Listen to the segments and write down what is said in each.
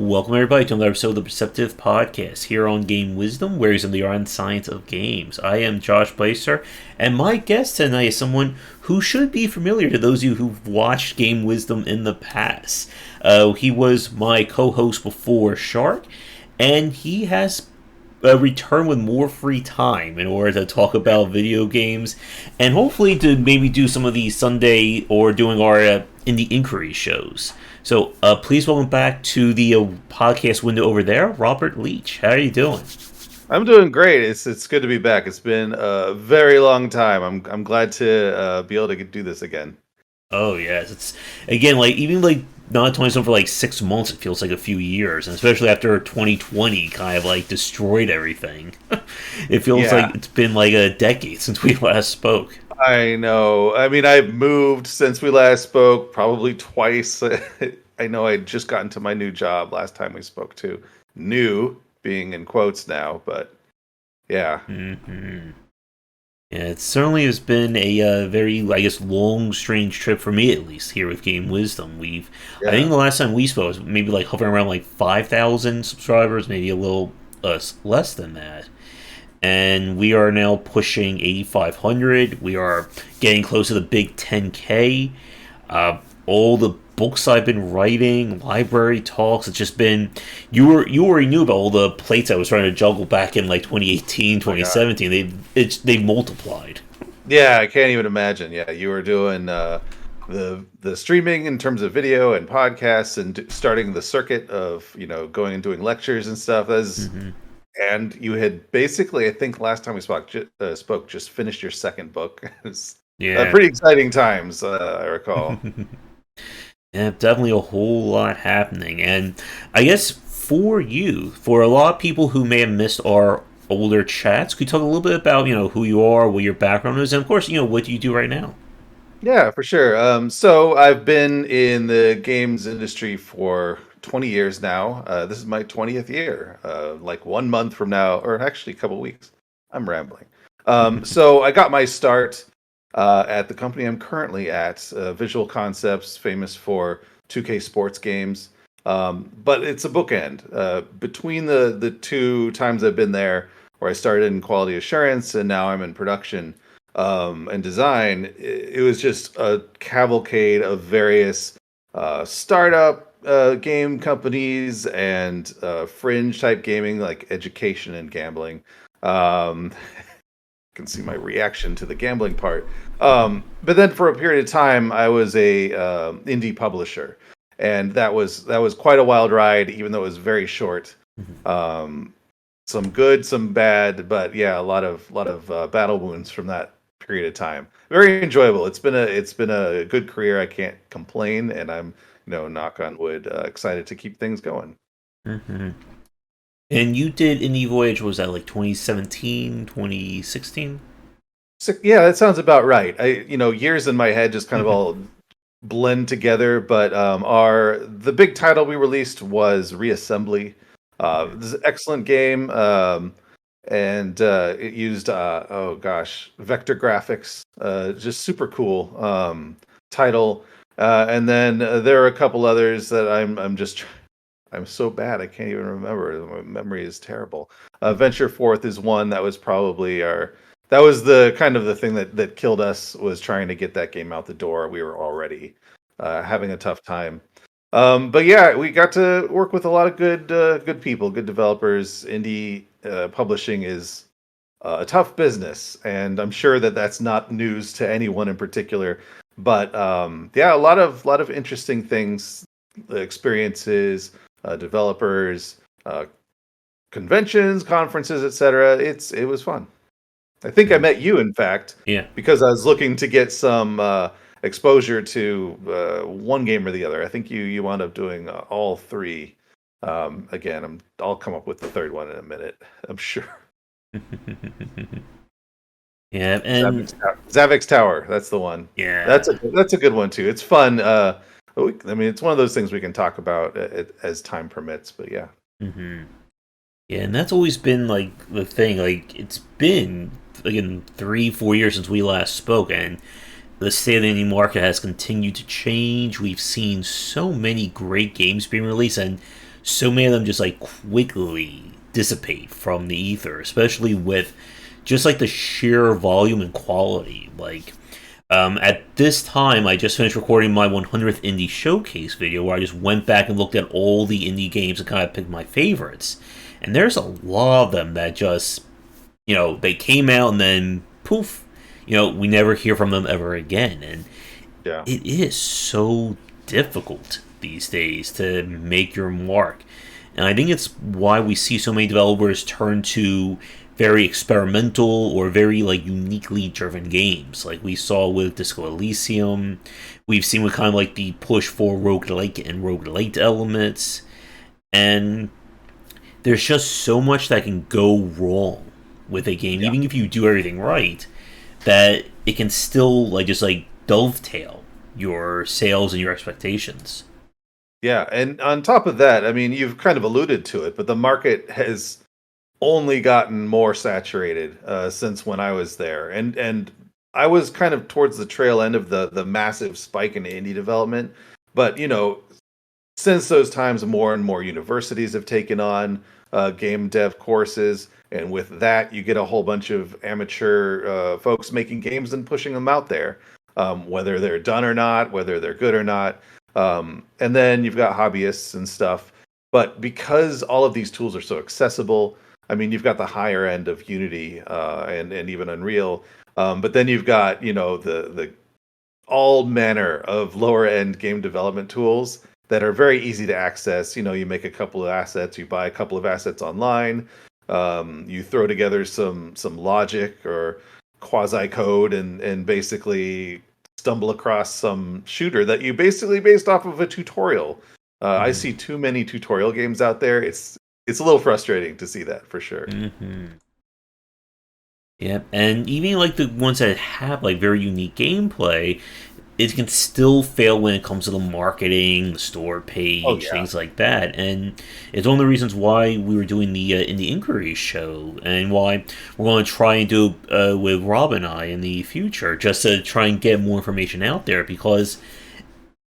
Welcome everybody to another episode of the Perceptive Podcast here on Game Wisdom, where is in the art and science of games. I am Josh Placer, and my guest tonight is someone who should be familiar to those of you who've watched Game Wisdom in the past. He was my co-host before Shark, and he has returned with more free time in order to talk about video games, and hopefully to maybe do some of these Sunday or doing our indie inquiry shows. So please welcome back to the podcast window over there, Robert Leach. How are you doing? I'm doing great. It's good to be back. It's been a very long time. I'm glad to be able to do this again. Oh yes, it's again even not talking for 6 months. It feels like a few years, and especially after 2020 kind of destroyed everything. It feels like it's been like a decade since we last spoke. I know. I mean, I've moved since we last spoke probably twice. I know I'd just gotten to my new job last time we spoke too. New being in quotes now, but yeah. Mm-hmm. Yeah, it certainly has been a very, long, strange trip for me, at least, here with Game Wisdom. I think the last time we spoke was maybe hovering around 5,000 subscribers, maybe a little less than that. And we are now pushing 8,500. We are getting close to the big 10K. All the books I've been writing, library talks, it's just been... You already knew about all the plates I was trying to juggle back in 2018, 2017. They've multiplied. Yeah, I can't even imagine. Yeah, you were doing the streaming in terms of video and podcasts and starting the circuit of, going and doing lectures and stuff. And you had basically, I think last time we spoke, just finished your second book. Yeah. Pretty exciting times, I recall. Yeah, definitely a whole lot happening. And I guess for a lot of people who may have missed our older chats, could you talk a little bit about, who you are, what your background is, and of course, what do you do right now? Yeah, for sure. So I've been in the games industry for 20 years now. This is my 20th year. 1 month from now, or actually a couple weeks. I'm rambling. So I got my start at the company I'm currently at, Visual Concepts, famous for 2K sports games. But it's a bookend. Between the two times I've been there, where I started in quality assurance and now I'm in production and design, it was just a cavalcade of various startup game companies and fringe type gaming, like education and gambling. Can see my reaction to the gambling part. But then for a period of time, I was a indie publisher, and that was quite a wild ride, even though it was very short. Some good, some bad, but yeah, a lot of battle wounds from that period of time. Very enjoyable. It's been a good career. I can't complain, and I'm knock on wood, excited to keep things going. Mm-hmm. And you did Indie Voyage, was that 2017, 2016? So, yeah, that sounds about right. Years in my head just kind of all blend together, but the big title we released was Reassembly. This is an excellent game, and it used vector graphics, just super cool title. And then there are a couple others that I'm so bad I can't even remember. My memory is terrible. Venture Forth is one that was probably that was the kind of the thing that killed us, was trying to get that game out the door. We were already having a tough time. But yeah, we got to work with a lot of good people, good developers. Indie publishing is a tough business, and I'm sure that's not news to anyone in particular. But yeah, a lot of interesting things, experiences, developers, conventions, conferences, etc. It was fun. I think I met you, in fact, because I was looking to get some exposure to one game or the other. I think you wound up doing all three. Again, I'll come up with the third one in a minute, I'm sure. Yeah, and Zavix Tower, that's the one. Yeah, that's a good one too. It's fun. It's one of those things we can talk about as time permits. But yeah. Mm-hmm. Yeah, and that's always been the thing. It's been 3-4 years since we last spoke, and the state of the indie market has continued to change. We've seen so many great games being released, and so many of them just like quickly dissipate from the ether, especially with just like the sheer volume and quality. Like, at this time, I just finished recording my 100th indie showcase video where I just went back and looked at all the indie games and kind of picked my favorites. And there's a lot of them that just, they came out and then poof, we never hear from them ever again. And Yeah. it is so difficult these days to make your mark. And I think it's why we see so many developers turn to very experimental or very like uniquely driven games. Like we saw with Disco Elysium. We've seen with kind of like the push for roguelike and roguelite elements. And there's just so much that can go wrong with a game, Yeah. even if you do everything right, that it can still like just like dovetail your sales and your expectations. Yeah, and on top of that, I mean, you've kind of alluded to it, but the market has only gotten more saturated since when I was there, and I was kind of towards the trail end of the massive spike in indie development. But since those times, more and more universities have taken on game dev courses, and with that, you get a whole bunch of amateur folks making games and pushing them out there, whether they're done or not, whether they're good or not. And then you've got hobbyists and stuff. But because all of these tools are so accessible, I mean, you've got the higher end of Unity and even Unreal, but then you've got the all manner of lower end game development tools that are very easy to access. You make a couple of assets, you buy a couple of assets online, you throw together some logic or quasi code, and basically stumble across some shooter that you basically based off of a tutorial. I see too many tutorial games out there. It's a little frustrating to see that for sure. Mm-hmm. Yeah, and even like the ones that have like very unique gameplay, it can still fail when it comes to the marketing, the store page, Oh yeah. things like that. And it's one of the reasons why we were doing the Indie Inquiries show, and why we're going to try and do with Rob and I in the future, just to try and get more information out there. Because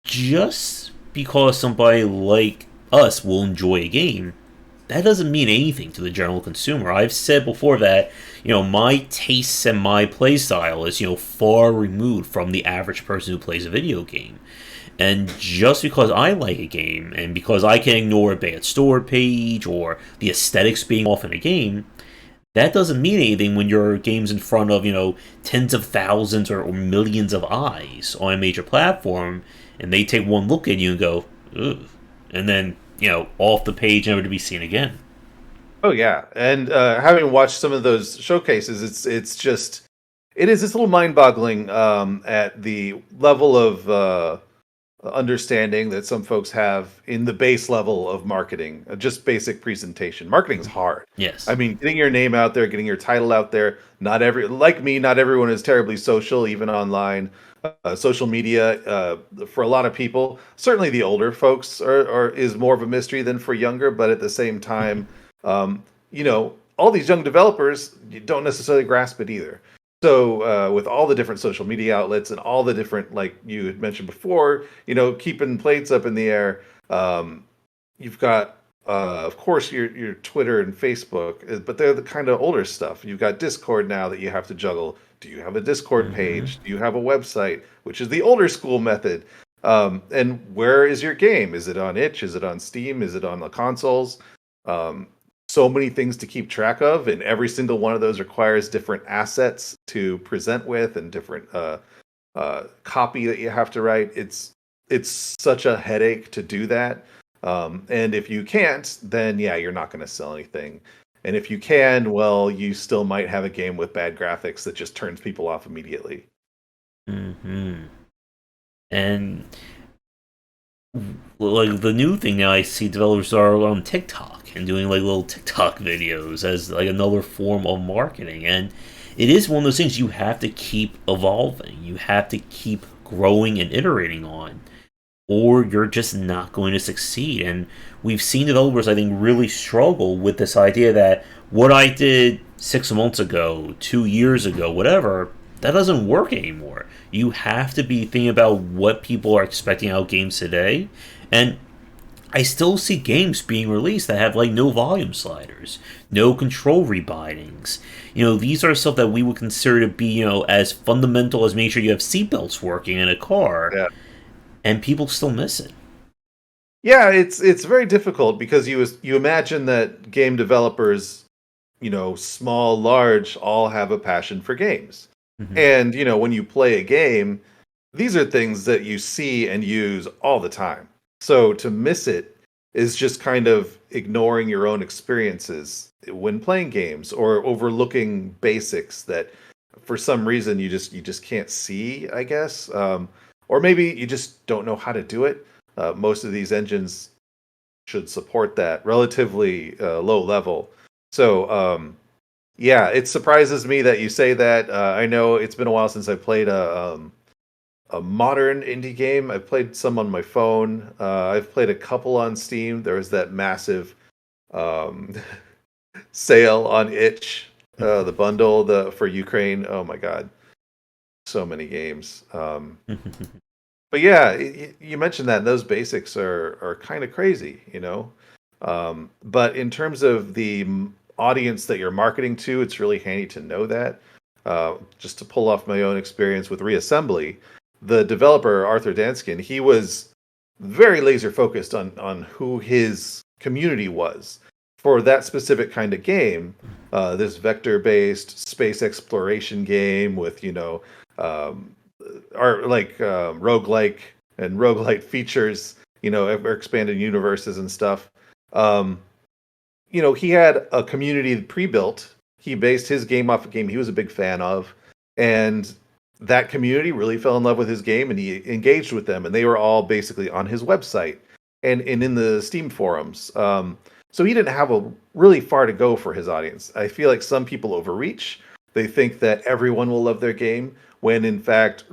just because somebody like us will enjoy a game, that doesn't mean anything to the general consumer. I've said before that, my tastes and my playstyle is, far removed from the average person who plays a video game. And just because I like a game, and because I can ignore a bad store page or the aesthetics being off in a game, that doesn't mean anything when your game's in front of, tens of thousands or millions of eyes on a major platform, and they take one look at you and go, ugh. And then, off the page, never to be seen again. Oh yeah, and having watched some of those showcases, it is this little mind-boggling at the level of understanding that some folks have in the base level of marketing, just basic presentation. Marketing is hard. Yes. I mean, getting your name out there, getting your title out there. Not everyone is terribly social, even online. Social media for a lot of people, certainly the older folks is more of a mystery than for younger. But at the same time, all these young developers, you don't necessarily grasp it either. So with all the different social media outlets and all the different, like you had mentioned before, keeping plates up in the air, you've got, of course, your Twitter and Facebook, but they're the kind of older stuff. You've got Discord now that you have to juggle. Do you have a Discord page? Do you have a website, which is the older school method? And where is your game? Is it on itch? Is it on Steam? Is it on the consoles? So many things to keep track of, and every single one of those requires different assets to present with and different copy that you have to write. It's such a headache to do that. And if you can't, then yeah, you're not going to sell anything. And if you can, well, you still might have a game with bad graphics that just turns people off immediately. And like the new thing now, I see developers are on TikTok and doing like little TikTok videos as like another form of marketing. And it is one of those things you have to keep evolving. You have to keep growing and iterating on, or you're just not going to succeed. And we've seen developers, I think, really struggle with this idea that what I did 6 months ago, 2 years ago, whatever, that doesn't work anymore. You have to be thinking about what people are expecting out of games today. And I still see games being released that have like no volume sliders, no control rebindings. These are stuff that we would consider to be, as fundamental as making sure you have seatbelts working in a car, Yeah. and people still miss it. Yeah, it's very difficult because you imagine that game developers, small, large, all have a passion for games. Hmm. And, when you play a game, these are things that you see and use all the time. So to miss it is just kind of ignoring your own experiences when playing games or overlooking basics that for some reason you just can't see, I guess. Or maybe you just don't know how to do it. Most of these engines should support that relatively low level. So yeah, it surprises me that you say that. I know it's been a while since I played a modern indie game. I've played some on my phone. I've played a couple on Steam. There was that massive um, sale on itch, the bundle for Ukraine. Oh my god, so many games. But yeah, you mentioned that and those basics are kind of crazy, But in terms of the audience that you're marketing to, it's really handy to know that. Just to pull off my own experience with reassembly, the developer Arthur Danskin, he was very laser focused on who his community was for that specific kind of game. This vector based space exploration game with um, are like roguelike and roguelite features, ever expanded universes and stuff. Um, he had a community pre-built. He based his game off a game he was a big fan of, and that community really fell in love with his game, and he engaged with them, and they were all basically on his website and in the Steam forums. So he didn't have a really far to go for his audience. I feel like some people overreach. They think that everyone will love their game, when in fact,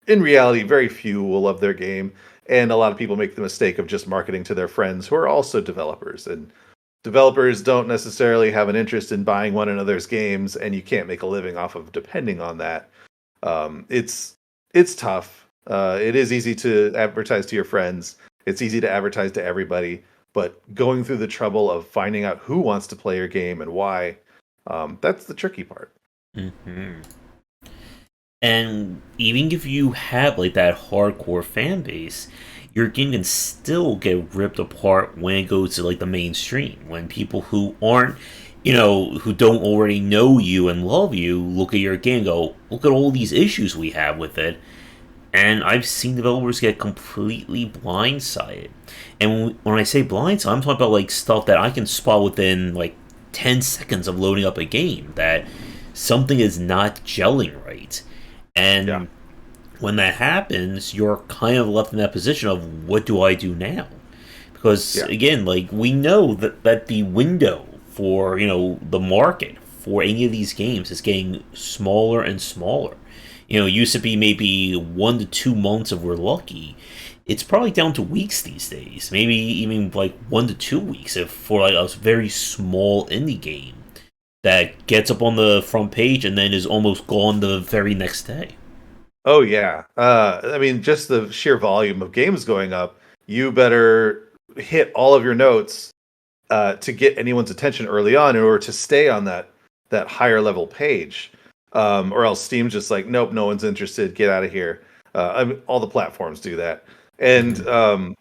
in reality, very few will love their game. And a lot of people make the mistake of just marketing to their friends who are also developers. And developers don't necessarily have an interest in buying one another's games, and you can't make a living off of depending on that. It's tough. It is easy to advertise to your friends. It's easy to advertise to everybody, but going through the trouble of finding out who wants to play your game and why, that's the tricky part. Hmm. And even if you have like that hardcore fan base, your game can still get ripped apart when it goes to like the mainstream. When people who aren't, who don't already know you and love you, look at your game and go, look at all these issues we have with it. And I've seen developers get completely blindsided. And when I say blindsided, I'm talking about like stuff that I can spot within like 10 seconds of loading up a game that something is not gelling right. Yeah. And when that happens, you're kind of left in that position of what do I do now? Because Yeah. again, like we know that the window for the market for any of these games is getting smaller and smaller. It used to be maybe 1 to 2 months if we're lucky. It's probably down to weeks these days. Maybe even like 1 to 2 weeks if for like a very small indie game that gets up on the front page and then is almost gone the very next day. Oh yeah. I mean, just the sheer volume of games going up, you better hit all of your notes to get anyone's attention early on in order to stay on that higher level page. Or else Steam's just like, nope, no one's interested. Get out of here. I mean, all the platforms do that, and Hmm.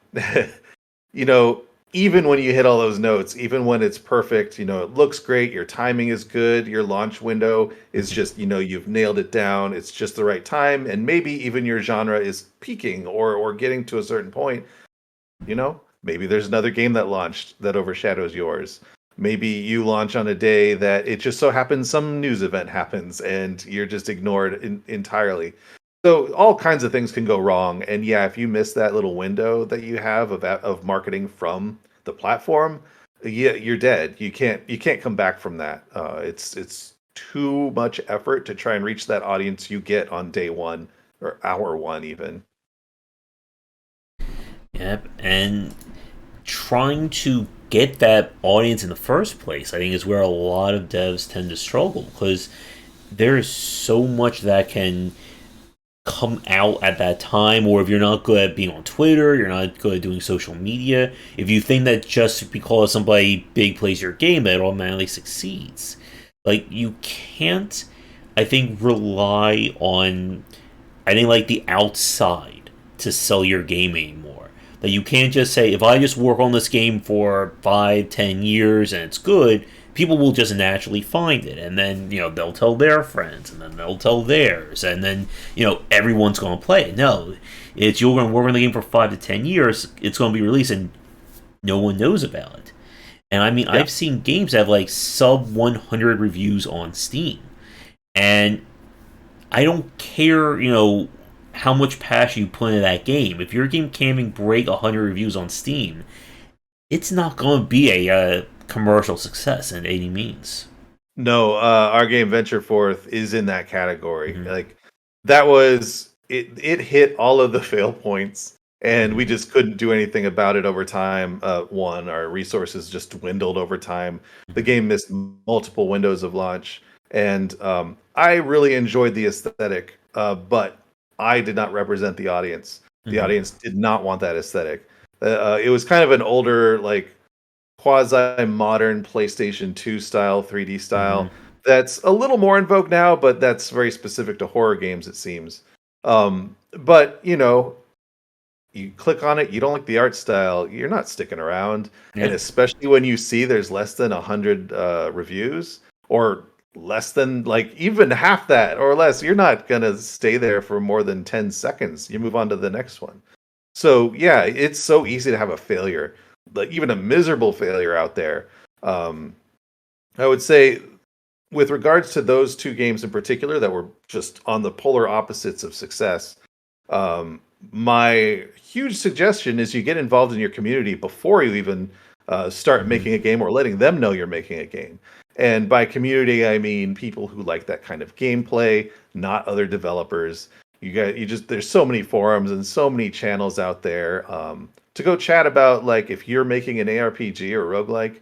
you know, even when you hit all those notes, even when it's perfect, it looks great, your timing is good, your launch window is just, you've nailed it down, it's just the right time, and maybe even your genre is peaking or getting to a certain point, maybe there's another game that launched that overshadows yours. Maybe you launch on a day that it just so happens some news event happens and you're just ignored entirely. So all kinds of things can go wrong, and yeah, if you miss that little window that you have of marketing from the platform, yeah, you're dead. You can't come back from that. It's too much effort to try and reach that audience you get on day one or hour one even. Yep, and trying to get that audience in the first place, I think, is where a lot of devs tend to struggle because there is so much that can come out at that time, or if you're not good at being on Twitter, you're not good at doing social media, if you think that just because somebody big plays your game that it automatically succeeds, like you can't, I think, rely on, I think, like the outside to sell your game anymore. That you can't just say, if I just work on this game for 5, 10 years and it's good, people will just naturally find it, and then they'll tell their friends, and then they'll tell theirs, and then everyone's going to play it. No, it's you're going to work on the game for 5 to 10 years. It's going to be released, and no one knows about it. And I mean, Yeah. I've seen games that have like sub 100 reviews on Steam, and I don't care, how much passion you put into that game. If your game can't even break 100 reviews on Steam, it's not going to be a commercial success in any means. No, our game Venture Forth is in that category. Mm-hmm. Like that was it. It hit all of the fail points, and we just couldn't do anything about it over time. One, our resources just dwindled over time. The game missed multiple windows of launch, and I really enjoyed the aesthetic, but I did not represent the audience. The Mm-hmm. audience did not want that aesthetic. It was kind of an older, like quasi-modern PlayStation 2 style, 3D Mm-hmm. style. That's a little more in vogue now, but that's very specific to horror games, it seems. But you click on it, you don't like the art style, you're not sticking around. And Yeah. especially when you see there's less than 100 reviews, or less than like even half that or less, you're not gonna stay there for more than 10 seconds. You move on to the next one. So yeah, it's so easy to have a failure, like even a miserable failure out there. Um, I would say, with regards to those two games in particular that were just on the polar opposites of success, my huge suggestion is you get involved in your community before you even start Mm-hmm. making a game or letting them know you're making a game. And by community, I mean people who like that kind of gameplay, not other developers. You just there's so many forums and so many channels out there to go chat about. Like if you're making an ARPG or roguelike,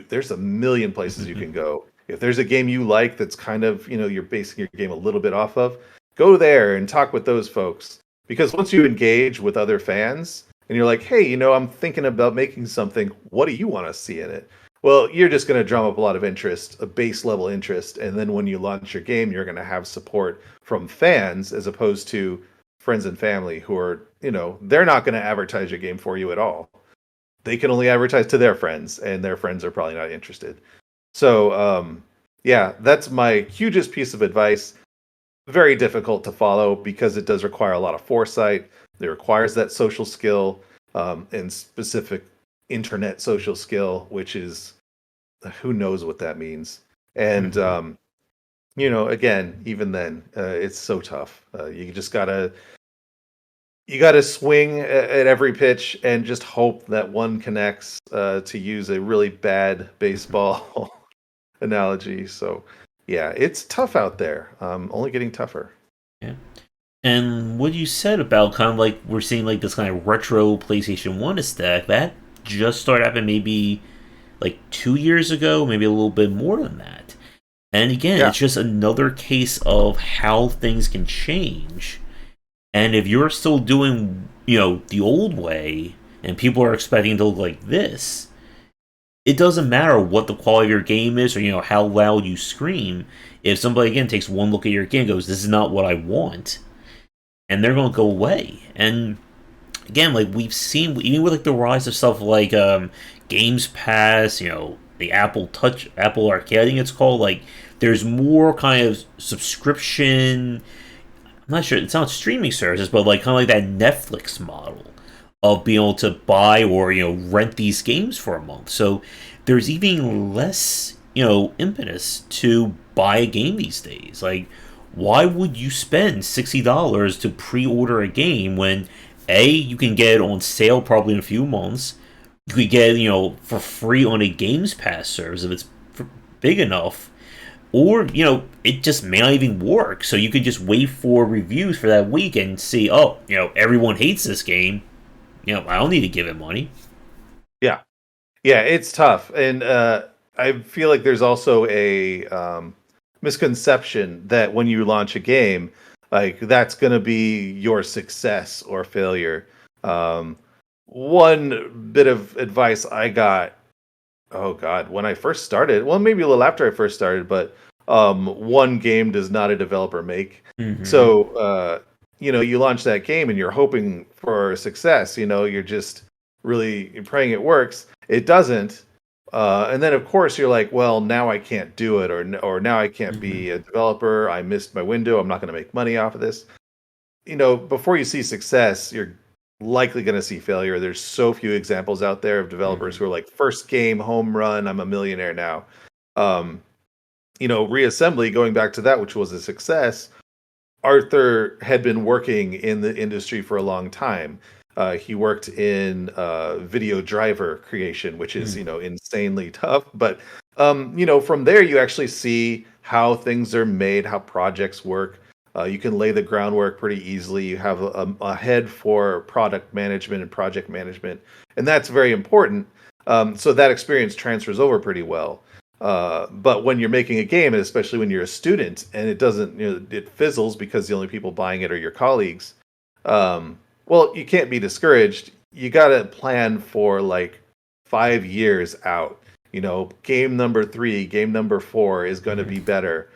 there's a million places you Mm-hmm. can go. If there's a game you like that's kind of you're basing your game a little bit off of, go there and talk with those folks. Because once you engage with other fans and you're like, hey, I'm thinking about making something. What do you want to see in it? Well, you're just going to drum up a lot of interest, a base level interest, and then when you launch your game, you're going to have support from fans as opposed to friends and family who are, they're not going to advertise your game for you at all. They can only advertise to their friends, and their friends are probably not interested. So, yeah, that's my hugest piece of advice. Very difficult to follow because it does require a lot of foresight. It requires that social skill and specific internet social skill, which is who knows what that means. And Mm-hmm. again, even then, it's so tough. You gotta swing at every pitch and just hope that one connects. To use a really bad baseball analogy, so yeah, it's tough out there. Only getting tougher. Yeah. And what you said about kind of like we're seeing like this kind of retro PlayStation 1 aesthetic, that just started happening maybe like 2 years ago, maybe a little bit more than that. And again, Yeah. it's just another case of how things can change. And if you're still doing, the old way, and people are expecting to look like this, it doesn't matter what the quality of your game is or, how loud you scream. If somebody, again, takes one look at your game and goes, this is not what I want, and they're going to go away. And again, like we've seen, even with like the rise of stuff like Games Pass, the Apple Arcade, I think it's called. Like, there's more kind of subscription. I'm not sure. It's not streaming services, but like kind of like that Netflix model of being able to buy or rent these games for a month. So there's even less impetus to buy a game these days. Like, why would you spend $60 to pre-order a game when you can get it on sale probably in a few months. You could get it, for free on a Games Pass service if it's big enough, or it just may not even work. So you could just wait for reviews for that week and see, oh, everyone hates this game. I don't need to give it money. Yeah. Yeah, it's tough. And I feel like there's also a misconception that when you launch a game, Like that's going to be your success or failure. Um, one bit of advice I got, oh God, when I first started, well, maybe a little after I first started, but one game does not a developer make. Mm-hmm. So, you launch that game and you're hoping for success. You're just really praying it works. It doesn't. And then, of course, you're like, well, now I can't do it, or now I can't Mm-hmm. be a developer. I missed my window. I'm not going to make money off of this. Before you see success, you're likely going to see failure. There's so few examples out there of developers Mm-hmm. who are like, first game, home run, I'm a millionaire now. Um, Reassembly, going back to that, which was a success, Arthur had been working in the industry for a long time. He worked in video driver creation, which is, insanely tough. But, from there, you actually see how things are made, how projects work. You can lay the groundwork pretty easily. You have a head for product management and project management, and that's very important. So that experience transfers over pretty well. But when you're making a game, and especially when you're a student, and it doesn't, it fizzles because the only people buying it are your colleagues. Well, you can't be discouraged. You got to plan for like 5 years out. Game number 3, game number 4 is going to be better,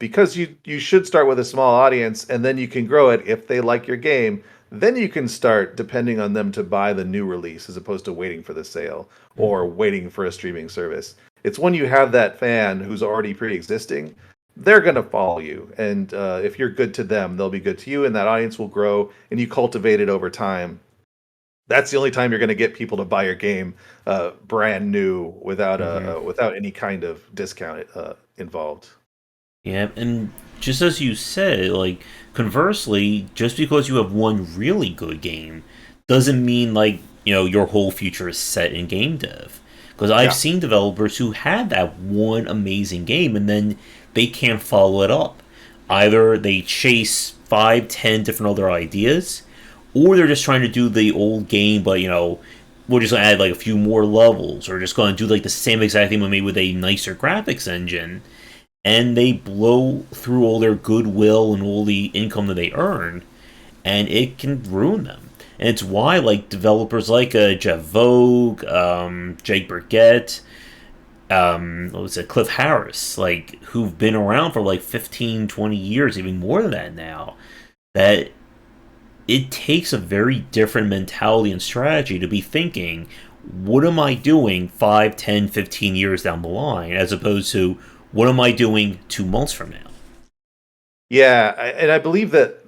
because you should start with a small audience, and then you can grow it if they like your game. Then you can start depending on them to buy the new release as opposed to waiting for the sale or Mm-hmm. waiting for a streaming service. It's when you have that fan who's already pre-existing, they're going to follow you. And if you're good to them, they'll be good to you, and that audience will grow, and you cultivate it over time. That's the only time you're going to get people to buy your game brand new Mm-hmm. without any kind of discount involved. Yeah, and just as you said, like conversely, just because you have one really good game doesn't mean like, your whole future is set in game dev. Because I've Yeah. seen developers who had that one amazing game and then they can't follow it up. Either they chase 5, 10 different other ideas, or they're just trying to do the old game, but we're just gonna add like a few more levels, or just gonna do like the same exact thing but maybe with a nicer graphics engine, and they blow through all their goodwill and all the income that they earn, and it can ruin them. And it's why like developers like Jeff Vogue, Jake Burgett, what was it, Cliff Harris, like who've been around for like 15, 20 years, even more than that now, that it takes a very different mentality and strategy to be thinking, what am I doing 5, 10, 15 years down the line, as opposed to what am I doing 2 months from now? Yeah, and I believe that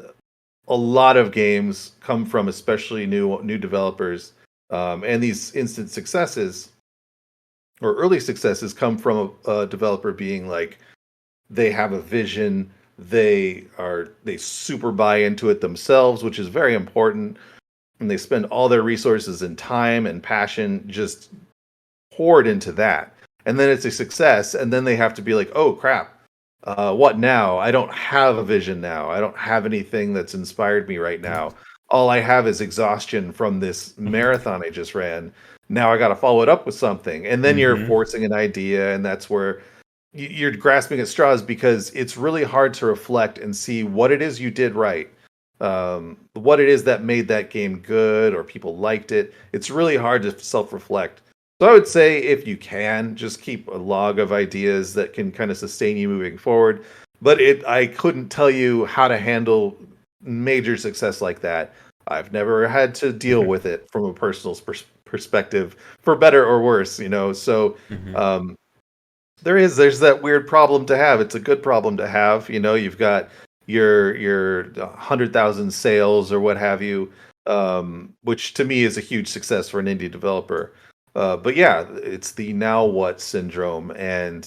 a lot of games come from especially new developers, and these instant successes or early successes come from a developer being like, they have a vision, they super buy into it themselves, which is very important, and they spend all their resources and time and passion just poured into that. And then it's a success, and then they have to be like, oh crap, what now? I don't have a vision now. I don't have anything that's inspired me right now. All I have is exhaustion from this marathon I just ran. Now I got to follow it up with something. And then you're Mm-hmm. forcing an idea, and that's where you're grasping at straws, because it's really hard to reflect and see what it is you did right, what it is that made that game good or people liked it. It's really hard to self-reflect. So I would say, if you can, just keep a log of ideas that can kind of sustain you moving forward. But I couldn't tell you how to handle major success like that. I've never had to deal with it from a personal perspective, for better or worse. So Mm-hmm. um, there's that weird problem to have. It's a good problem to have. You've got your 100,000 sales or what have you, which to me is a huge success for an indie developer. But yeah, it's the now what syndrome, and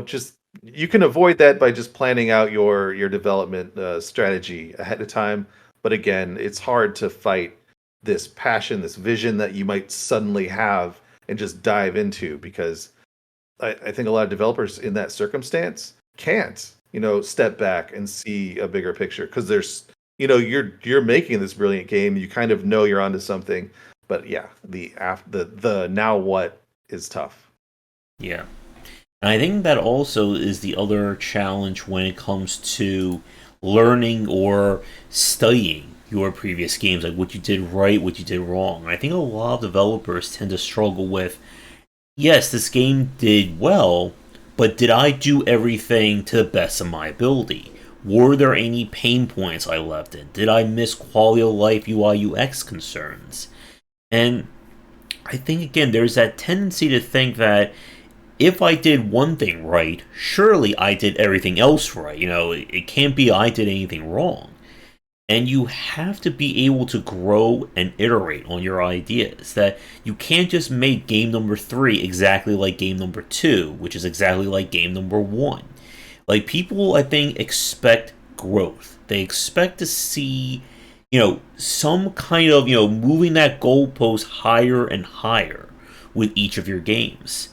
just you can avoid that by just planning out your development strategy ahead of time. But again, it's hard to fight this passion, this vision that you might suddenly have, and just dive into, because I think a lot of developers in that circumstance can't, step back and see a bigger picture, because there's, you're making this brilliant game. You kind of know you're onto something, but yeah, the now what is tough. Yeah. And I think that also is the other challenge when it comes to learning or studying your previous games, like what you did right, what you did wrong. I think a lot of developers tend to struggle with, yes, this game did well, but did I do everything to the best of my ability? Were there any pain points I left in? Did I miss quality of life UI UX concerns? And I think again there's that tendency to think that if I did one thing right, surely I did everything else right. It can't be I did anything wrong. And you have to be able to grow and iterate on your ideas. That you can't just make game number 3 exactly like game number 2, which is exactly like game number 1. Like, people, I think, expect growth. They expect to see, some kind of, moving that goalpost higher and higher with each of your games.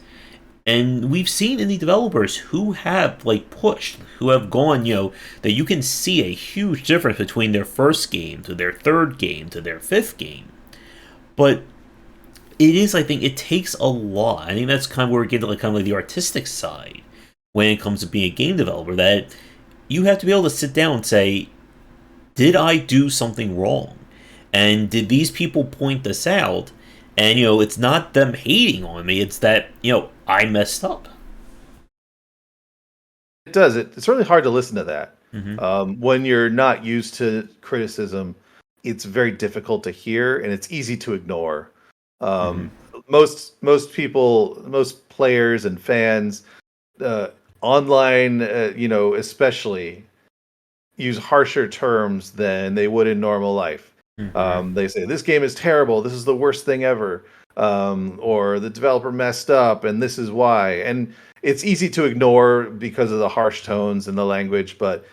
And we've seen indie developers who have pushed, who have gone, that you can see a huge difference between their first game to their third game to their fifth game. But I think it takes a lot. I think that's kind of where we get to kind of like the artistic side when it comes to being a game developer, that you have to be able to sit down and say, did I do something wrong? And did these people point this out? And, it's not them hating on me, it's that, I messed up. It does. It's really hard to listen to that. Mm-hmm. When you're not used to criticism, it's very difficult to hear and it's easy to ignore. Most people, most players and fans, online, especially, use harsher terms than they would in normal life. Mm-hmm. They say, this game is terrible, this is the worst thing ever, or the developer messed up and this is why. And it's easy to ignore because of the harsh tones and the language, but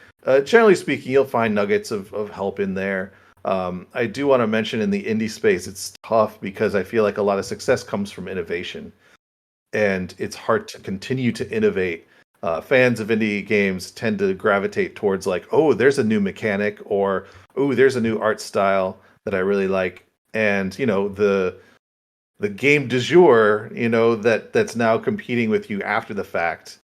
generally speaking, you'll find nuggets of help in there. I do want to mention, in the indie space, it's tough because I feel like a lot of success comes from innovation, and it's hard to continue to innovate. Fans of indie games tend to gravitate towards, like, oh, there's a new mechanic, or oh, there's a new art style that I really like, and the game du jour, that's now competing with you after the fact.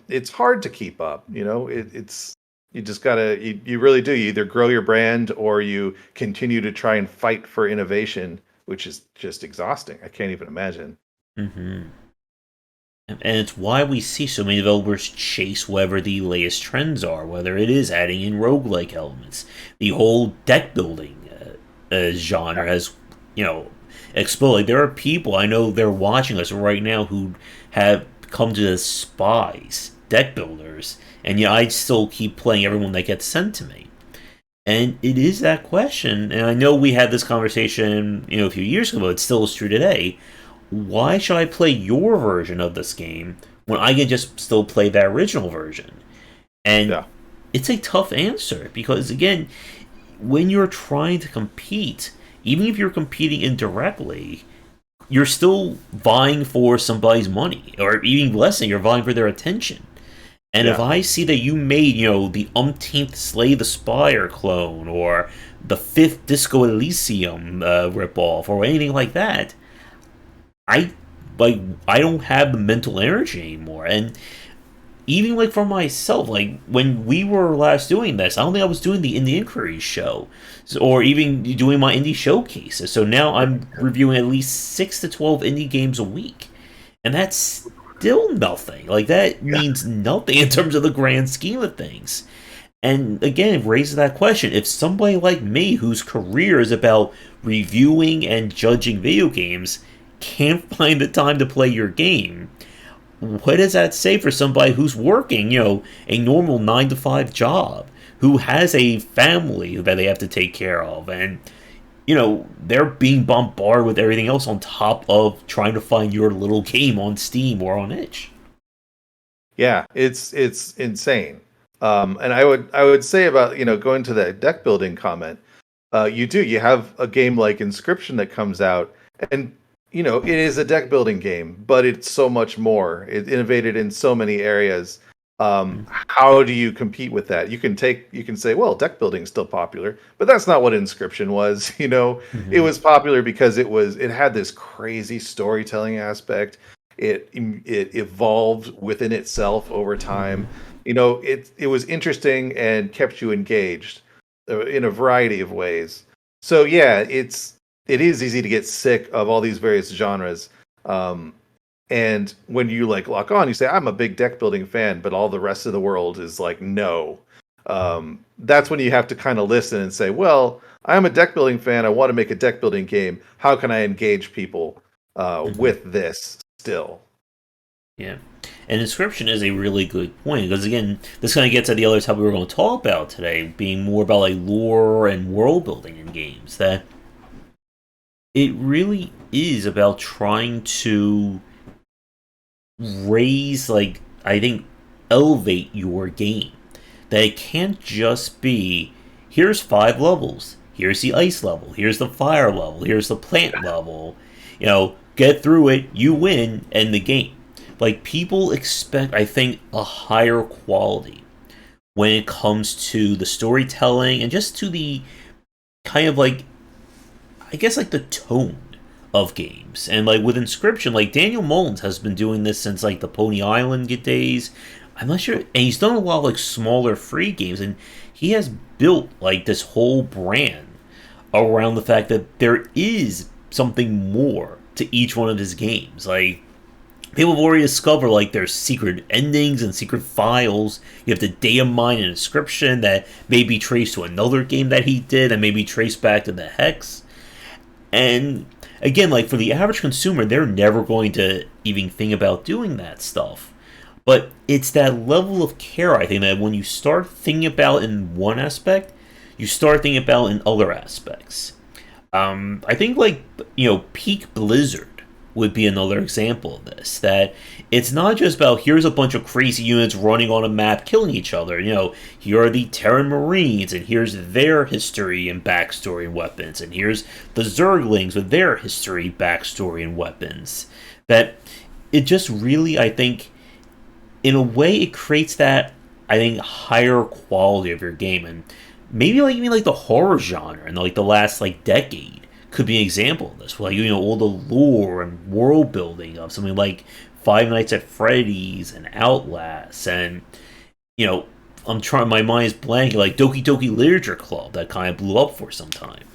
It's hard to keep up. It's you just gotta you really do. You either grow your brand or you continue to try and fight for innovation, which is just exhausting. I can't even imagine. Mm-hmm. And it's why we see so many developers chase whatever the latest trends are, whether it is adding in roguelike elements. The whole deck building genre has, exploded. Like, there are people, I know they're watching us right now, who have come to despise deck builders, and yet I still keep playing everyone that gets sent to me. And it is that question, and I know we had this conversation, a few years ago, but it still is true today. Why should I play your version of this game when I can just still play that original version? And Yeah. it's a tough answer because, again, when you're trying to compete, even if you're competing indirectly, you're still vying for somebody's money, or even less than, you're vying for their attention. And if Yeah. I see that you made, the umpteenth Slay the Spire clone, or the fifth Disco Elysium ripoff, or anything like that, I I don't have the mental energy anymore. And even for myself, when we were last doing this, I don't think I was doing the Indie Inquiries show, or even doing my indie showcases. So now I'm reviewing at least 6 to 12 indie games a week, and that's still nothing. That Yeah. means nothing in terms of the grand scheme of things. And again, it raises that question: if somebody like me, whose career is about reviewing and judging video games, can't find the time to play your game, what does that say for somebody who's working, a normal 9 to 5 job, who has a family that they have to take care of, and they're being bombarded with everything else on top of trying to find your little game on Steam or on Itch? Yeah, it's insane. And I would say about, going to the deck building comment. You have a game like Inscription that comes out, and it is a deck building game, but it's so much more. It innovated in so many areas. How do you compete with that? You can say, well, deck building is still popular, but that's not what Inscription was. It Mm-hmm. was popular because it had this crazy storytelling aspect. It evolved within itself over time. It was interesting and kept you engaged in a variety of ways. So yeah, it is easy to get sick of all these various genres. Um, and when you like lock on, you say, I'm a big deck building fan, but all the rest of the world is like, no. That's when you have to kind of listen and say, well, I'm a deck building fan. I want to make a deck building game. How can I engage people with this still? Yeah. And Inscription is a really good point because, again, this kind of gets at the other topic we were going to talk about today, being more about like lore and world building in games. That it really is about trying to raise, like, I think, elevate your game. That it can't just be here's 5 levels, here's the ice level, here's the fire level, here's the plant level. Get through it, you win, end the game. Like, people expect, I think, a higher quality when it comes to the storytelling and just to the kind of like, I guess, like the tone of games. And like with Inscription, like Daniel Mullins has been doing this since like the Pony Island days. I'm not sure, and he's done a lot of like smaller free games, and he has built like this whole brand around the fact that there is something more to each one of his games. Like, people have already discovered like there's secret endings and secret files. You have the data mine and Inscription that may be traced to another game that he did and maybe traced back to the Hex. And again, like for the average consumer, they're never going to even think about doing that stuff. But it's that level of care, I think, that when you start thinking about in one aspect, you start thinking about in other aspects. I think, like, Peak Blizzard would be another example of this. That it's not just about here's a bunch of crazy units running on a map killing each other. Here are the Terran Marines, and here's their history and backstory and weapons, and here's the Zerglings with their history, backstory, and weapons. That it just really, I think, in a way, it creates that, I think, higher quality of your game. And maybe like even like the horror genre in like the last like decade could be an example of this. Like, all the lore and world building of something like Five Nights at Freddy's and Outlast, and I'm trying, my mind's blanking, like Doki Doki Literature Club that kind of blew up for some time.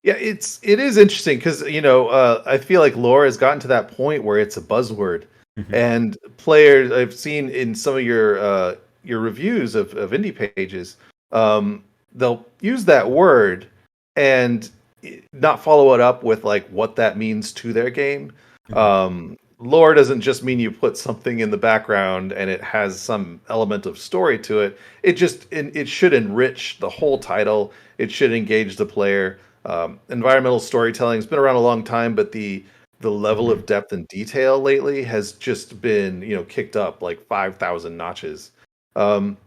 Yeah, it is interesting because I feel like lore has gotten to that point where it's a buzzword, and players I've seen in some of your reviews of indie pages, they'll use that word and not follow it up with like what that means to their game. Lore doesn't just mean you put something in the background and it has some element of story to it. It should enrich the whole title. It should engage the player. Environmental storytelling has been around a long time, but the level of depth and detail lately has just been kicked up like 5,000 notches. And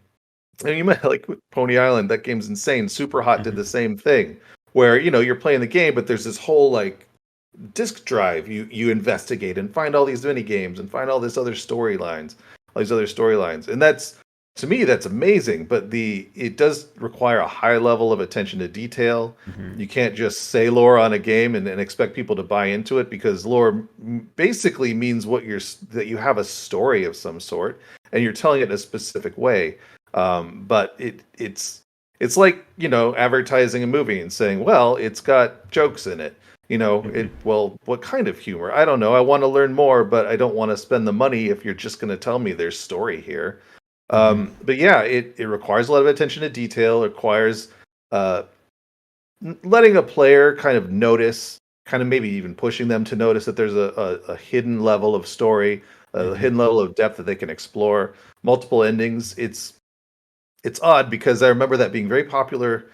you might like Pony Island. That game's insane. Super Hot did the same thing, where you're playing the game, but there's this whole like disk drive you investigate and find all these mini games and find all these other storylines, and that's, to me, that's amazing. But it does require a high level of attention to detail. You can't just say lore on a game and expect people to buy into it, because lore basically means that you have a story of some sort and you're telling it in a specific way. But it's like advertising a movie and saying, well, it's got jokes in it. Well, what kind of humor? I don't know. I want to learn more, but I don't want to spend the money if you're just going to tell me there's story here. But yeah, it requires a lot of attention to detail. It requires letting a player kind of notice, kind of maybe even pushing them to notice that there's a hidden level of story, a hidden level of depth that they can explore. Multiple endings. It's odd because I remember that being very popular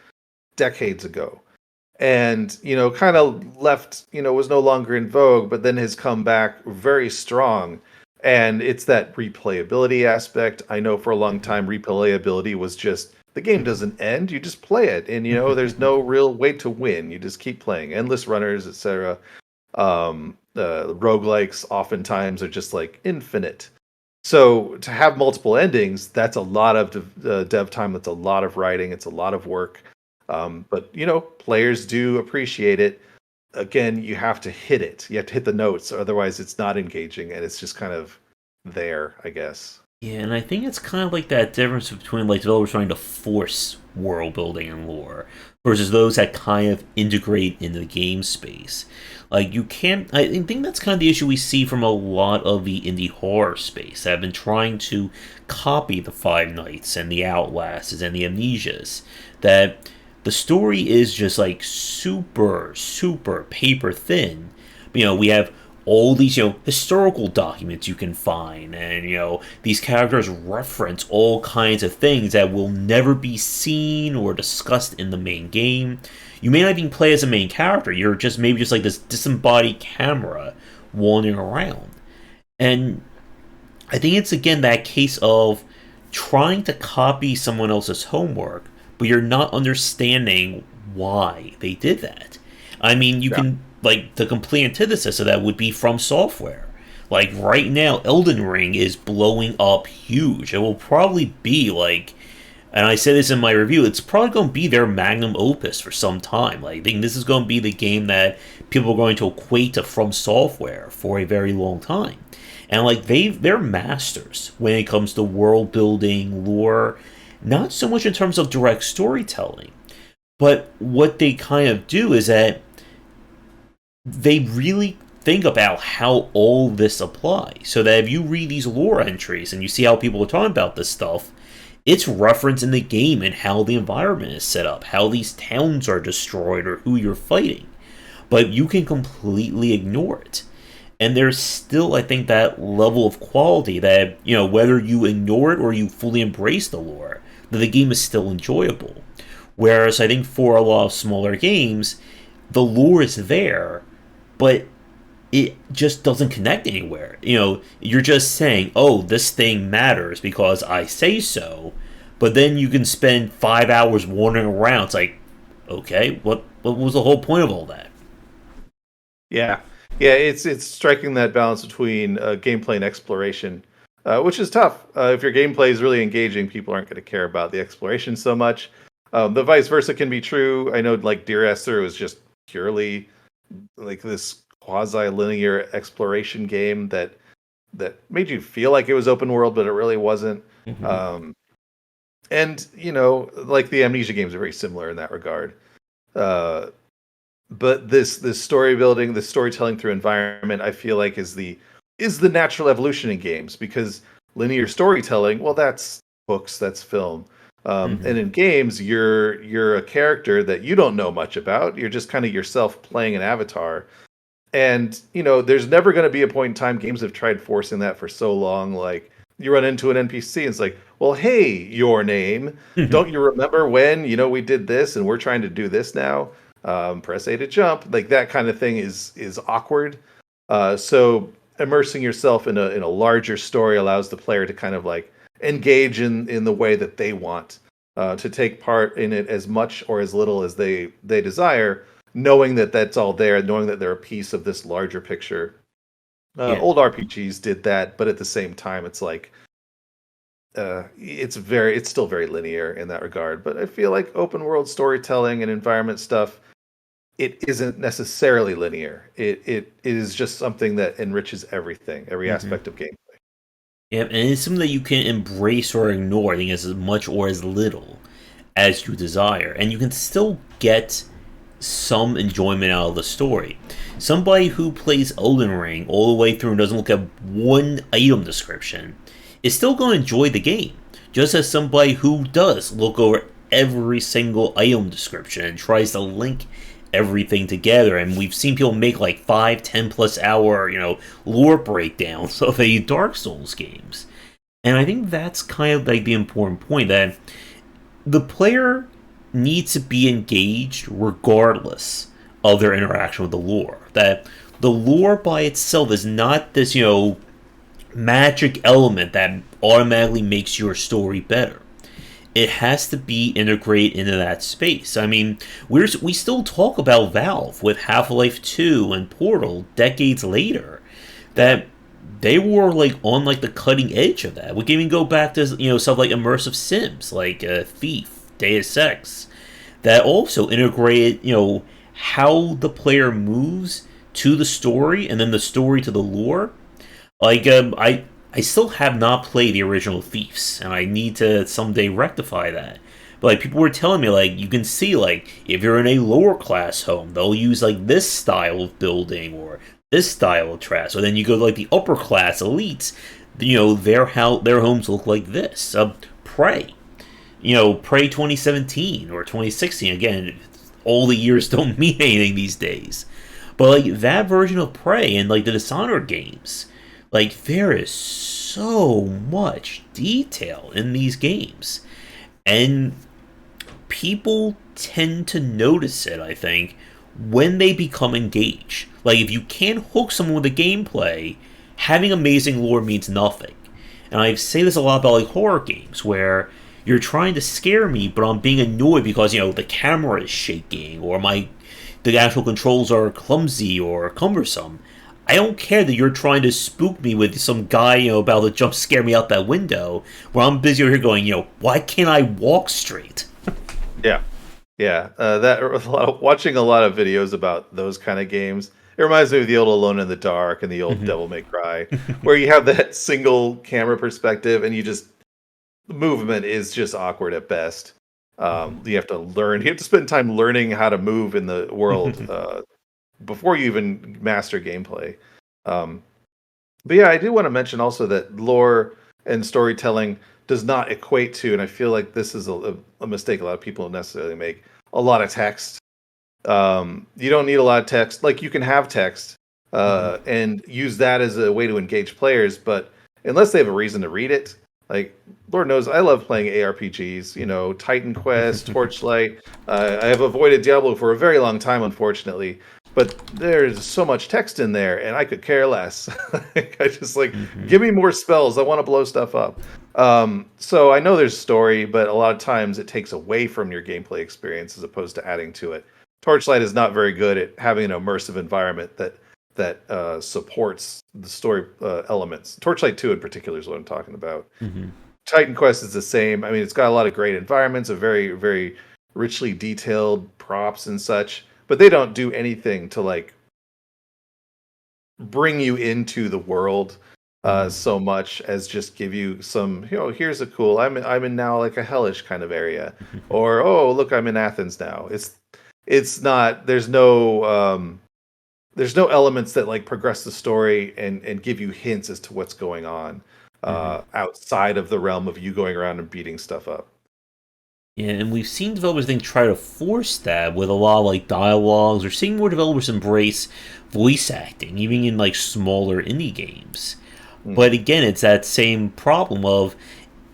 decades ago. And kind of left, was no longer in vogue, but then has come back very strong. And it's that replayability aspect. I know for a long time replayability was just the game doesn't end, you just play it, and there's no real way to win. You just keep playing. Endless runners, etc. Roguelikes oftentimes are just like infinite. So to have multiple endings, that's a lot of dev time. That's a lot of writing. It's a lot of work. But players do appreciate it. again, you have to hit it. You have to hit the notes, otherwise it's not engaging, and it's just kind of there, I guess. Yeah, and I think it's kind of like that difference between like developers trying to force world building and lore versus those that kind of integrate into the game space. Like you can't. I think that's kind of the issue we see from a lot of the indie horror space that have been trying to copy the Five Nights and the Outlasts and the Amnesias. That the story is just like super paper thin. We have all these historical documents you can find, and these characters reference all kinds of things that will never be seen or discussed in the main game. You may not even play as a main character. You're just maybe just like this disembodied camera wandering around. And I think it's again that case of trying to copy someone else's homework, but you're not understanding why they did that. I mean, you can, like, the complete antithesis of that would be From Software. Like, right now, Elden Ring is blowing up huge. It will probably be, like, and I said this in my review, it's probably going to be their magnum opus for some time. Like, I think this is going to be the game that people are going to equate to From Software for a very long time. And, like, they're masters when it comes to world building, lore, not so much in terms of direct storytelling, but what they kind of do is that they really think about how all this applies. So that if you read these lore entries and you see how people are talking about this stuff, it's referenced in the game and how the environment is set up, how these towns are destroyed or who you're fighting. But you can completely ignore it. And there's still, I think, that level of quality that, whether you ignore it or you fully embrace the lore, that the game is still enjoyable. Whereas I think for a lot of smaller games, the lore is there, but it just doesn't connect anywhere. You're just saying, oh, this thing matters because I say so, but then you can spend 5 hours wandering around. It's like, okay, what was the whole point of all that? Yeah. Yeah, it's striking that balance between gameplay and exploration, which is tough. If your gameplay is really engaging, people aren't going to care about the exploration so much. The vice versa can be true. I know, like, Dear Esther was just purely like this quasi-linear exploration game that made you feel like it was open world, but it really wasn't. Mm-hmm. And like the Amnesia games are very similar in that regard. But this story building, this storytelling through environment, I feel like is the natural evolution in games, because linear storytelling, well, that's books, that's film. And in games, you're a character that you don't know much about. You're just kind of yourself playing an avatar. And, there's never going to be a point in time, games have tried forcing that for so long. Like, you run into an NPC and it's like, well, hey, your name. Don't you remember when, we did this and we're trying to do this now? Press A to jump. Like, that kind of thing is awkward. So immersing yourself in a larger story allows the player to kind of like engage in the way that they want, to take part in it as much or as little as they desire, knowing that that's all there, knowing that they're a piece of this larger picture. Old RPGs did that, but at the same time, it's like it's still very linear in that regard. But I feel like open world storytelling and environment stuff, it isn't necessarily linear. It is just something that enriches everything, every aspect of gameplay. Yeah, and it's something that you can embrace or ignore, I think, as much or as little as you desire. And you can still get some enjoyment out of the story. Somebody who plays Elden Ring all the way through and doesn't look at one item description is still going to enjoy the game, just as somebody who does look over every single item description and tries to link everything together. And we've seen people make like 5-10+ hour lore breakdowns of a Dark Souls games. And I think that's kind of like the important point, that the player needs to be engaged regardless of their interaction with the lore. That the lore by itself is not this magic element that automatically makes your story better. It has to be integrated into that space. I mean, we still talk about Valve with Half-Life 2 and Portal decades later, that they were like on like the cutting edge of that. We can even go back to stuff like immersive sims like Thief, Deus Ex, that also integrated how the player moves to the story and then the story to the lore. Like I still have not played the original Thieves, and I need to someday rectify that. But like people were telling me, like you can see, like if you're in a lower class home, they'll use like this style of building or this style of trash. So then you go to like the upper class elites, their homes look like this. Prey, Prey 2017 or 2016. Again, all the years don't mean anything these days. But like that version of Prey and like the Dishonored games, like there is so much detail in these games, and people tend to notice it. I think when they become engaged. Like if you can't hook someone with the gameplay, having amazing lore means nothing. And I say this a lot about like horror games where you're trying to scare me, but I'm being annoyed because the camera is shaking or the actual controls are clumsy or cumbersome. I don't care that you're trying to spook me with some guy, about to jump scare me out that window, where I'm busy over here going, why can't I walk straight? Yeah, yeah. Watching a lot of videos about those kind of games. It reminds me of the old Alone in the Dark and the old Devil May Cry, where you have that single camera perspective and the movement is just awkward at best. You have to learn. You have to spend time learning how to move in the world before you even master gameplay. But yeah, I do want to mention also that lore and storytelling does not equate to, and I feel like this is a mistake a lot of people don't necessarily make, a lot of text. You don't need a lot of text. Like you can have text and use that as a way to engage players, but unless they have a reason to read it, like Lord knows, I love playing ARPGs. Titan Quest, Torchlight. I have avoided Diablo for a very long time, unfortunately. But there's so much text in there, and I could care less. I just give me more spells. I want to blow stuff up. So I know there's story, but a lot of times it takes away from your gameplay experience as opposed to adding to it. Torchlight is not very good at having an immersive environment that supports the story elements. Torchlight 2 in particular is what I'm talking about. Titan Quest is the same. I mean, it's got a lot of great environments, a very, very richly detailed props and such, but they don't do anything to bring you into the world so much as just give you some, here's a cool, I'm in now like a hellish kind of area, or oh look, I'm in Athens now. It's not, there's no elements that progress the story and give you hints as to what's going on outside of the realm of you going around and beating stuff up. Yeah, and we've seen developers try to force that with a lot of dialogues. We're seeing more developers embrace voice acting, even in smaller indie games. But again, it's that same problem of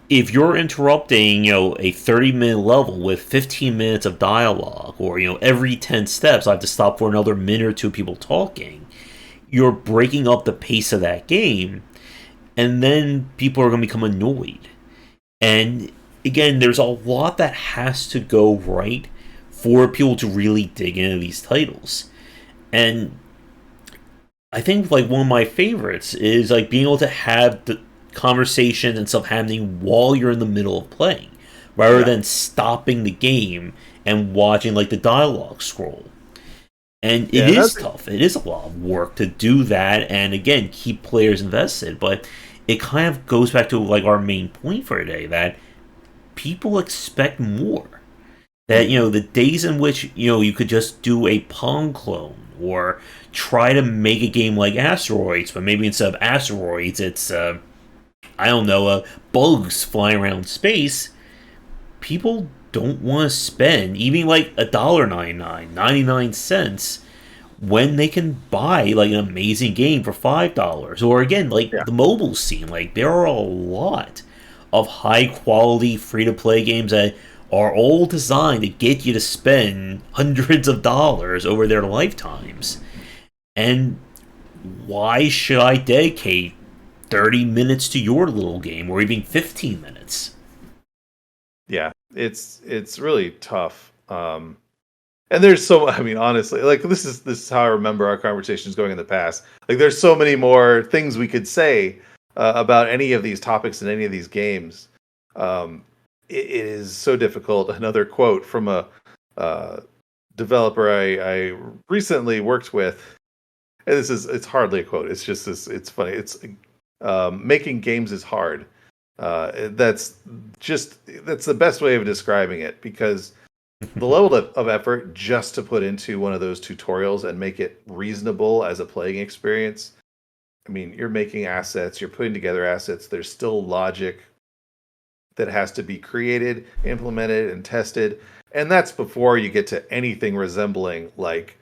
if you're interrupting, a 30-minute level with 15 minutes of dialogue, or every 10 steps I have to stop for another minute or two of people talking, you're breaking up the pace of that game, and then people are going to become annoyed. And again, there's a lot that has to go right for people to really dig into these titles. And I think one of my favorites is being able to have the conversation and stuff happening while you're in the middle of playing, rather than stopping the game and watching the dialogue scroll. And it is tough. It is a lot of work to do that, and again, keep players invested. But it kind of goes back to our main point for today, that people expect more. That the days in which you could just do a Pong clone or try to make a game like Asteroids, but maybe instead of asteroids, it's bugs flying around space. People don't want to spend even $1.99, 99 cents when they can buy an amazing game for $5. Or again, the mobile scene, there are a lot of high quality free to play games that are all designed to get you to spend hundreds of dollars over their lifetimes. And why should I dedicate 30 minutes to your little game, or even 15 minutes? Yeah, it's really tough. And there's so, I mean, honestly, this is how I remember our conversations going in the past. There's so many more things we could say about any of these topics in any of these games. It is so difficult. Another quote from a developer I recently worked with, and it's hardly a quote. It's just this. It's funny. It's making games is hard. That's that's the best way of describing it, because the level of effort just to put into one of those tutorials and make it reasonable as a playing experience. I mean, you're making assets, you're putting together assets. There's still logic that has to be created, implemented, and tested. And that's before you get to anything resembling like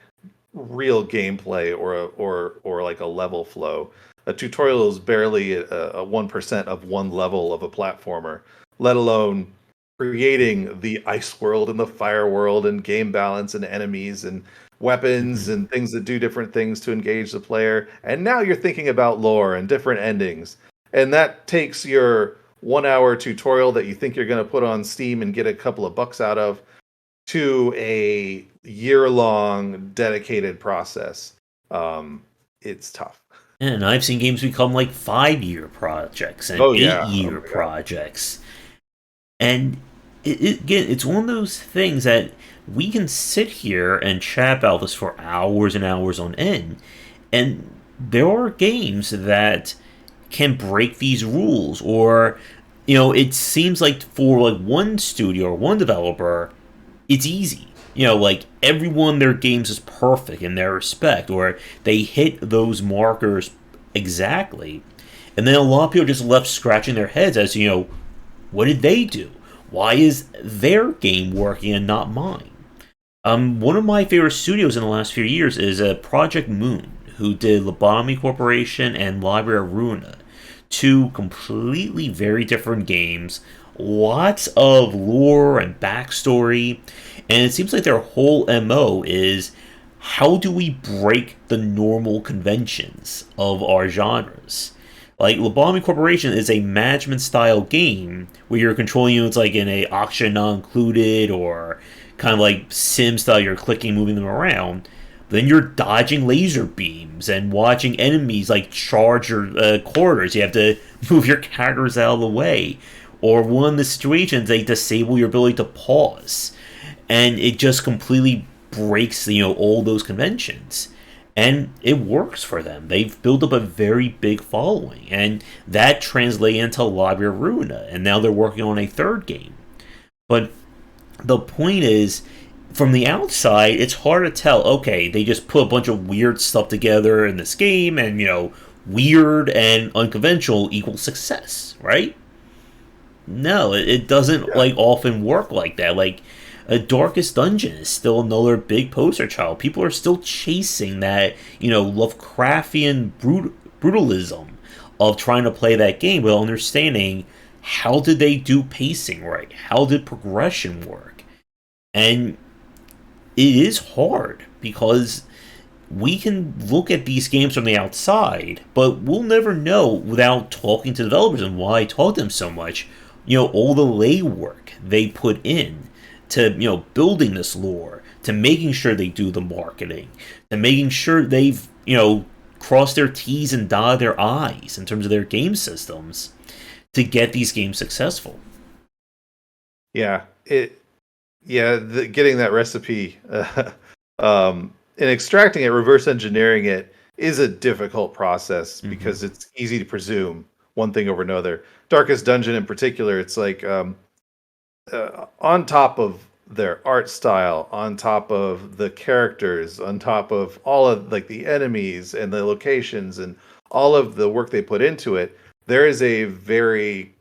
real gameplay or like a level flow. A tutorial is barely a 1% of one level of a platformer, let alone creating the ice world and the fire world and game balance and enemies and weapons and things that do different things to engage the player. And now you're thinking about lore and different endings. And that takes your 1 hour tutorial that you think you're going to put on Steam and get a couple of bucks out of to a year-long dedicated process. It's tough. And I've seen games become like 5 year projects and Oh eight yeah. Oh year my god. projects. And again, it's one of those things that we can sit here and chat about this for hours and hours on end. And there are games that can break these rules, or, it seems like for like one studio or one developer, it's easy. Like everyone, their games is perfect in their respect, or they hit those markers exactly. And then a lot of people are just left scratching their heads as, what did they do? Why is their game working and not mine? One of my favorite studios in the last few years is Project Moon, who did Lobotomy Corporation and Library of Ruina. Two completely very different games, lots of lore and backstory, and it seems like their whole MO is how do we break the normal conventions of our genres? Like Lobotomy Corporation is a management style game where you're controlling units like in a auction not included, or kind of like sim style, you're clicking, moving them around. Then you're dodging laser beams and watching enemies like charge your corridors. You have to move your characters out of the way. Or one of the situations, they disable your ability to pause, and it just completely breaks all those conventions. And it works for them. They've built up a very big following, and that translates into Library of Ruina, and now they're working on a third game. But the point is, from the outside, it's hard to tell. Okay, they just put a bunch of weird stuff together in this game, and weird and unconventional equals success, right? No, it doesn't Yeah. like often work like that. Like a Darkest Dungeon is still another big poster child. People are still chasing that, Lovecraftian brutalism of trying to play that game without understanding how did they do pacing right? How did progression work? And it is hard because we can look at these games from the outside, but we'll never know without talking to developers, and why I talk to them so much. All the lay work they put in to building this lore, to making sure they do the marketing, to making sure they've crossed their T's and dotted their I's in terms of their game systems to get these games successful. Yeah. Getting that recipe and extracting it, reverse engineering it, is a difficult process Mm-hmm. because it's easy to presume one thing over another. Darkest Dungeon in particular, it's like on top of their art style, on top of the characters, on top of all of like the enemies and the locations and all of the work they put into it, there is a very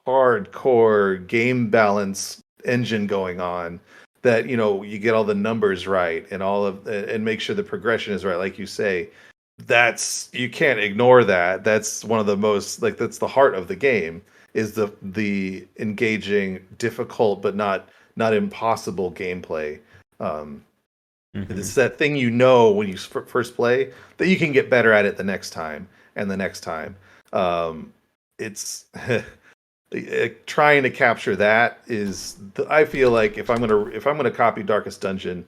hardcore game balance engine going on that you get all the numbers right and all of and make sure the progression is right, like you say. That's, you can't ignore that. That's one of the most, like, that's the heart of the game, is the engaging, difficult but not impossible gameplay. um Mm-hmm. it's that thing, when you first play, that you can get better at it the next time and the next time. It's trying to capture that is I feel like if I'm gonna copy Darkest Dungeon,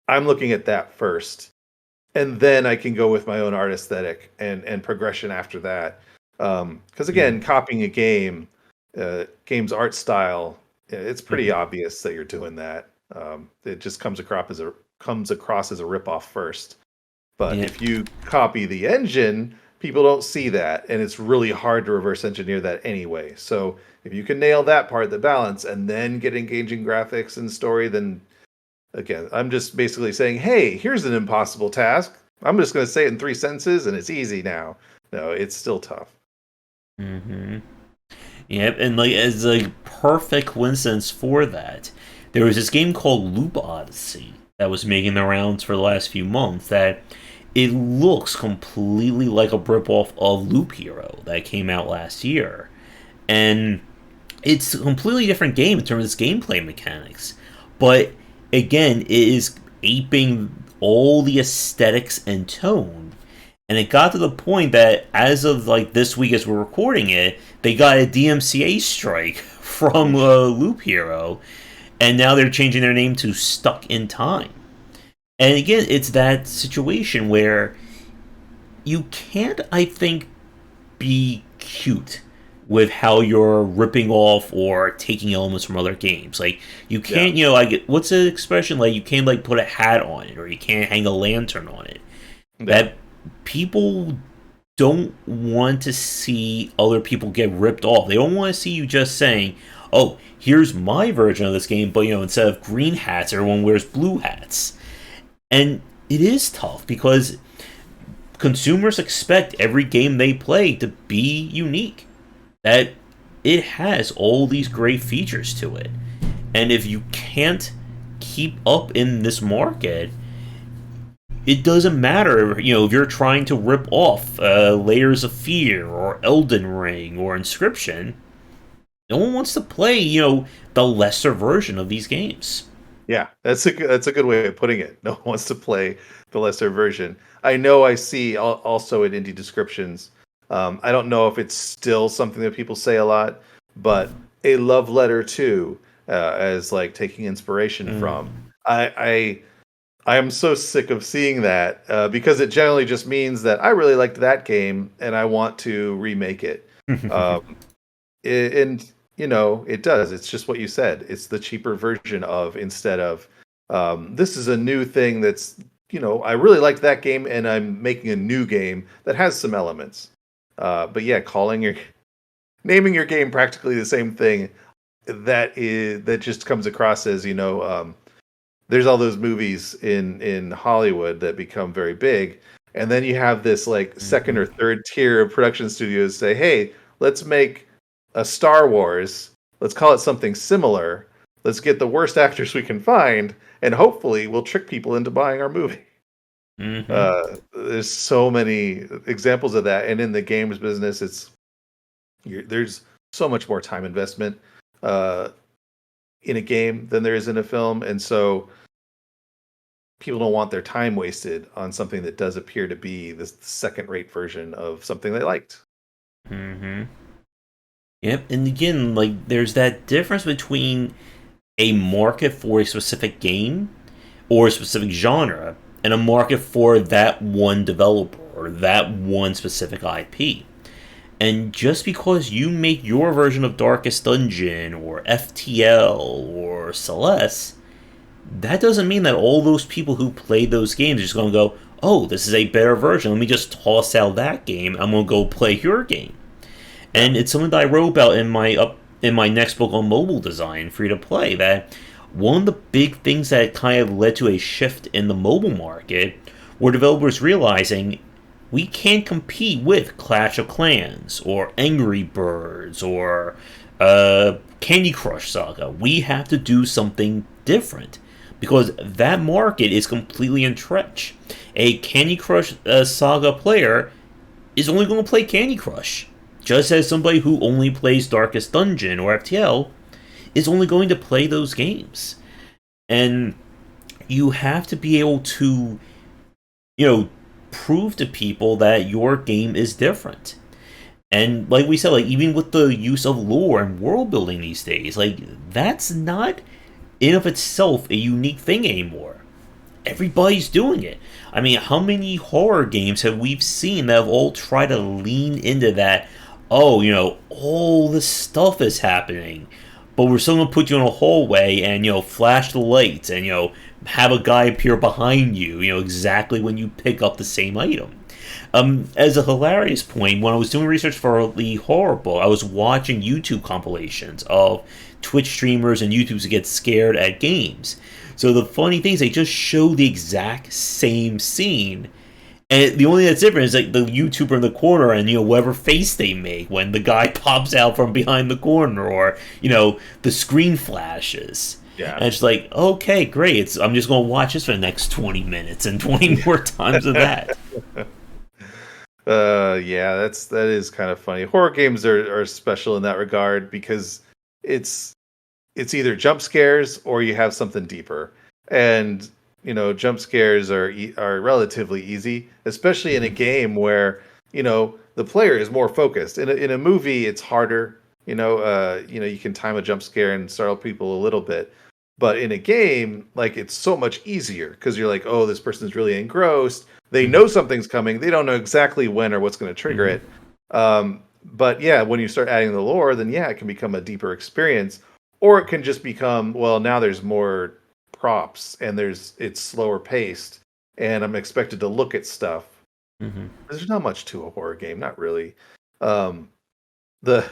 I'm looking at that first, and then I can go with my own art aesthetic and progression after that. Because Yeah. again, copying a game's art style, it's pretty Mm-hmm. obvious that you're doing that. It just comes across as a ripoff first. But Yeah. if you copy the engine, people don't see that, and it's really hard to reverse engineer that anyway. So if you can nail that part, the balance, and then get engaging graphics and story, then again, I'm just basically saying, hey, here's an impossible task. I'm just going to say it in 3 sentences, and it's easy now. No, it's still tough. Mm-hmm. Yep, and like as a perfect coincidence for that, there was this game called Loop Odyssey that was making the rounds for the last few months that it looks completely like a ripoff of Loop Hero that came out last year. And it's a completely different game in terms of its gameplay mechanics. But again, it is aping all the aesthetics and tone. And it got to the point that as of like this week as we're recording it, they got a DMCA strike from Loop Hero, and now they're changing their name to Stuck in Time. And again, it's that situation where you can't, I think, be cute with how you're ripping off or taking elements from other games. Like you can't, like what's the expression? Like you can't like put a hat on it, or you can't hang a lantern on it. Yeah. That people don't want to see other people get ripped off. They don't want to see you just saying, "Oh, here's my version of this game," but instead of green hats, everyone wears blue hats. And it is tough because consumers expect every game they play to be unique. That it has all these great features to it. And if you can't keep up in this market, it doesn't matter, if you're trying to rip off Layers of Fear or Elden Ring or Inscription. No one wants to play, the lesser version of these games. Yeah, that's a good way of putting it. No one wants to play the lesser version. I know I see also in indie descriptions. I don't know if it's still something that people say a lot, but a love letter to as like taking inspiration from. I am so sick of seeing that because it generally just means that I really liked that game and I want to remake it. And it does. It's just what you said. It's the cheaper version of, instead of this is a new thing that's, I really liked that game and I'm making a new game that has some elements. But yeah, naming your game practically the same thing, that just comes across as, there's all those movies in Hollywood that become very big, and then you have this like second or third tier of production studios say, hey, let's make a Star Wars. Let's call it something similar. Let's get the worst actors we can find, and hopefully we'll trick people into buying our movie. There's so many examples of that, and in the games business, there's so much more time investment in a game than there is in a film, and so people don't want their time wasted on something that does appear to be the second-rate version of something they liked. Yep, and again, like there's that difference between a market for a specific game or a specific genre and a market for that one developer or that one specific IP. And just because you make your version of Darkest Dungeon or FTL or Celeste, that doesn't mean that all those people who played those games are just going to go, oh, this is a better version. Let me just toss out that game. I'm going to go play your game. And it's something that I wrote about in my next book on mobile design, free to play, that one of the big things that kind of led to a shift in the mobile market were developers realizing we can't compete with Clash of Clans or Angry Birds or Candy Crush Saga. We have to do something different because that market is completely entrenched. A Candy Crush Saga player is only going to play Candy Crush, just as somebody who only plays Darkest Dungeon or FTL is only going to play those games. And you have to be able to, prove to people that your game is different. And like we said, like even with the use of lore and world building these days, like that's not in of itself a unique thing anymore. Everybody's doing it. I mean, how many horror games have we seen that have all tried to lean into that? Oh, all this stuff is happening. but we're still gonna put you in a hallway and flash the lights and have a guy appear behind you, exactly when you pick up the same item. As a hilarious point, when I was doing research for the horror book, I was watching YouTube compilations of Twitch streamers and YouTubers who get scared at games. So the funny thing is, they just show the exact same scene, and the only thing that's different is like the YouTuber in the corner and whatever face they make when the guy pops out from behind the corner, or the screen flashes. Yeah. And it's like, okay, great. I'm just gonna watch this for the next 20 minutes and 20 more times of that. Yeah, that is kind of funny. Horror games are special in that regard because it's either jump scares or you have something deeper. And jump scares are relatively easy, especially in a game where the player is more focused. In a movie, it's harder. You can time a jump scare and startle people a little bit. But in a game, like, it's so much easier because you're like, oh, this person's really engrossed. They know something's coming. They don't know exactly when or what's going to trigger it. But yeah, when you start adding the lore, then yeah, it can become a deeper experience, or it can just become, well, now there's more props and it's slower paced, and I'm expected to look at stuff. There's not much to a horror game, not really. The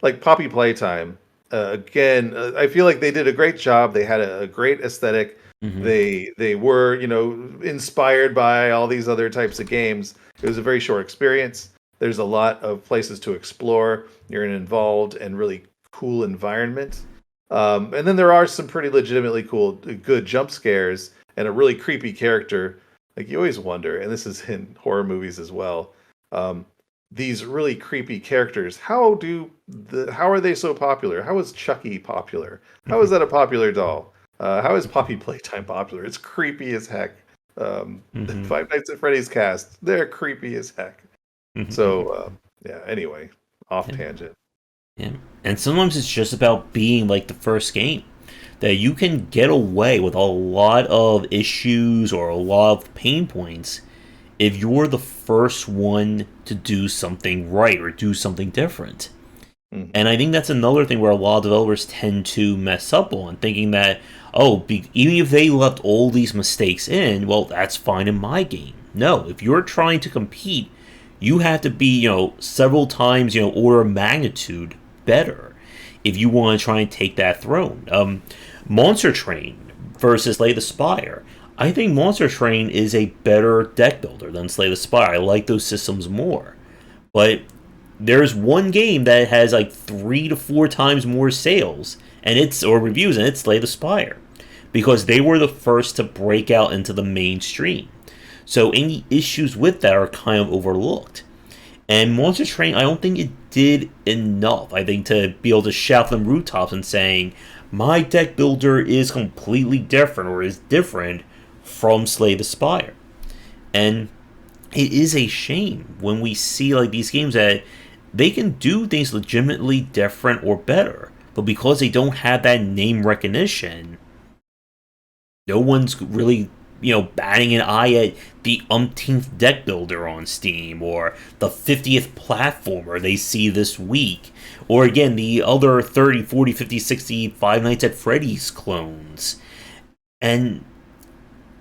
like Poppy Playtime. Again, I feel like they did a great job. They had a great aesthetic. They were, inspired by all these other types of games. It was a very short experience. There's a lot of places to explore. You're in an involved and really cool environment. And then there are some pretty legitimately cool, good jump scares and a really creepy character. Like, you always wonder, and this is in horror movies as well. These really creepy characters. How are they so popular? How is Chucky popular? How is that a popular doll? How is Poppy Playtime popular? It's creepy as heck. Five Nights at Freddy's cast, they're creepy as heck. So yeah. Anyway, off tangent. Yeah, and sometimes it's just about being like the first game, that you can get away with a lot of issues or a lot of pain points if you're the first one to do something right or do something different. And I think that's another thing where a lot of developers tend to mess up on, thinking that, even if they left all these mistakes in, well, that's fine in my game. No, if you're trying to compete, you have to be, several times, order of magnitude better if you want to try and take that throne. Monster Train versus Slay the Spire. I think Monster Train is a better deck builder than Slay the Spire. I like those systems more. But there's one game that has like 3 to 4 times more sales or reviews, and it's Slay the Spire, because they were the first to break out into the mainstream. So any issues with that are kind of overlooked. And Monster Train, I don't think it did enough, I think, to be able to shout from the rooftops and saying, my deck builder is completely different or is different from Slay the Spire. And it is a shame when we see like these games that they can do things legitimately different or better, but because they don't have that name recognition, no one's really batting an eye at the umpteenth deck builder on Steam, or the 50th platformer they see this week, or again the other 30, 40, 50, 60 Five Nights at Freddy's clones. And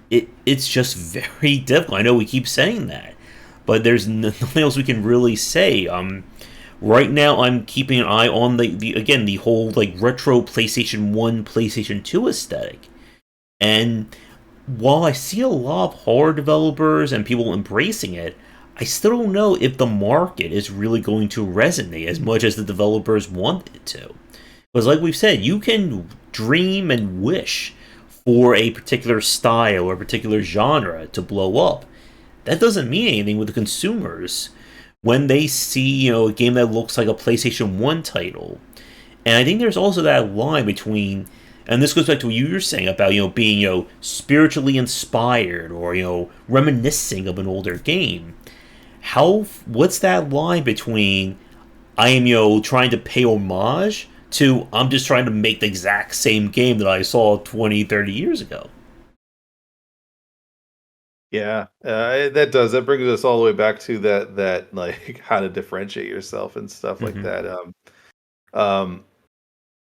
it's just very difficult. I know we keep saying that, but there's nothing else we can really say. Right now, I'm keeping an eye on the whole like retro PlayStation 1, PlayStation 2 aesthetic. And while I see a lot of horror developers and people embracing it, I still don't know if the market is really going to resonate as much as the developers want it to. Because like we've said, you can dream and wish for a particular style or a particular genre to blow up. That doesn't mean anything with the consumers when they see, a game that looks like a PlayStation 1 title. And I think there's also that line between, and this goes back to what you were saying about, being, spiritually inspired or, reminiscing of an older game. What's that line between I am, trying to pay homage to I'm just trying to make the exact same game that I saw 20, 30 years ago? Yeah, that brings us all the way back to that like how to differentiate yourself and stuff like that. Um,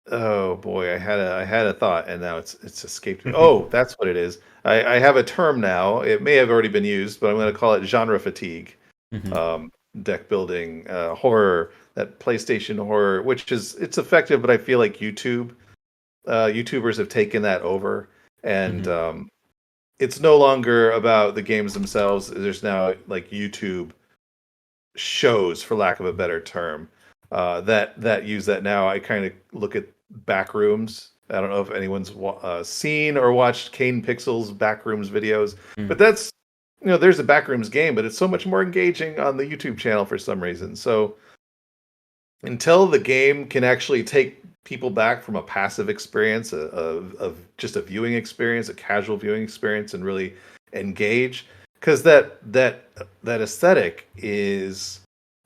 Oh boy, I had a thought and now it's escaped me. Oh, that's what it is. I have a term now. It may have already been used, but I'm going to call it genre fatigue. Hmm. Um, Deck building, horror, that PlayStation horror, which is it's effective, but I feel like YouTubers have taken that over, and Hmm. it's no longer about the games themselves. There's now like YouTube shows, for lack of a better term, that use that now. I kind of look at Backrooms. I don't know if anyone's seen or watched Kane Pixel's Backrooms videos, but that's there's a Backrooms game, but it's so much more engaging on the YouTube channel for some reason. So until the game can actually take people back from a passive experience, of just a viewing experience, a casual viewing experience, and really engage, because that aesthetic is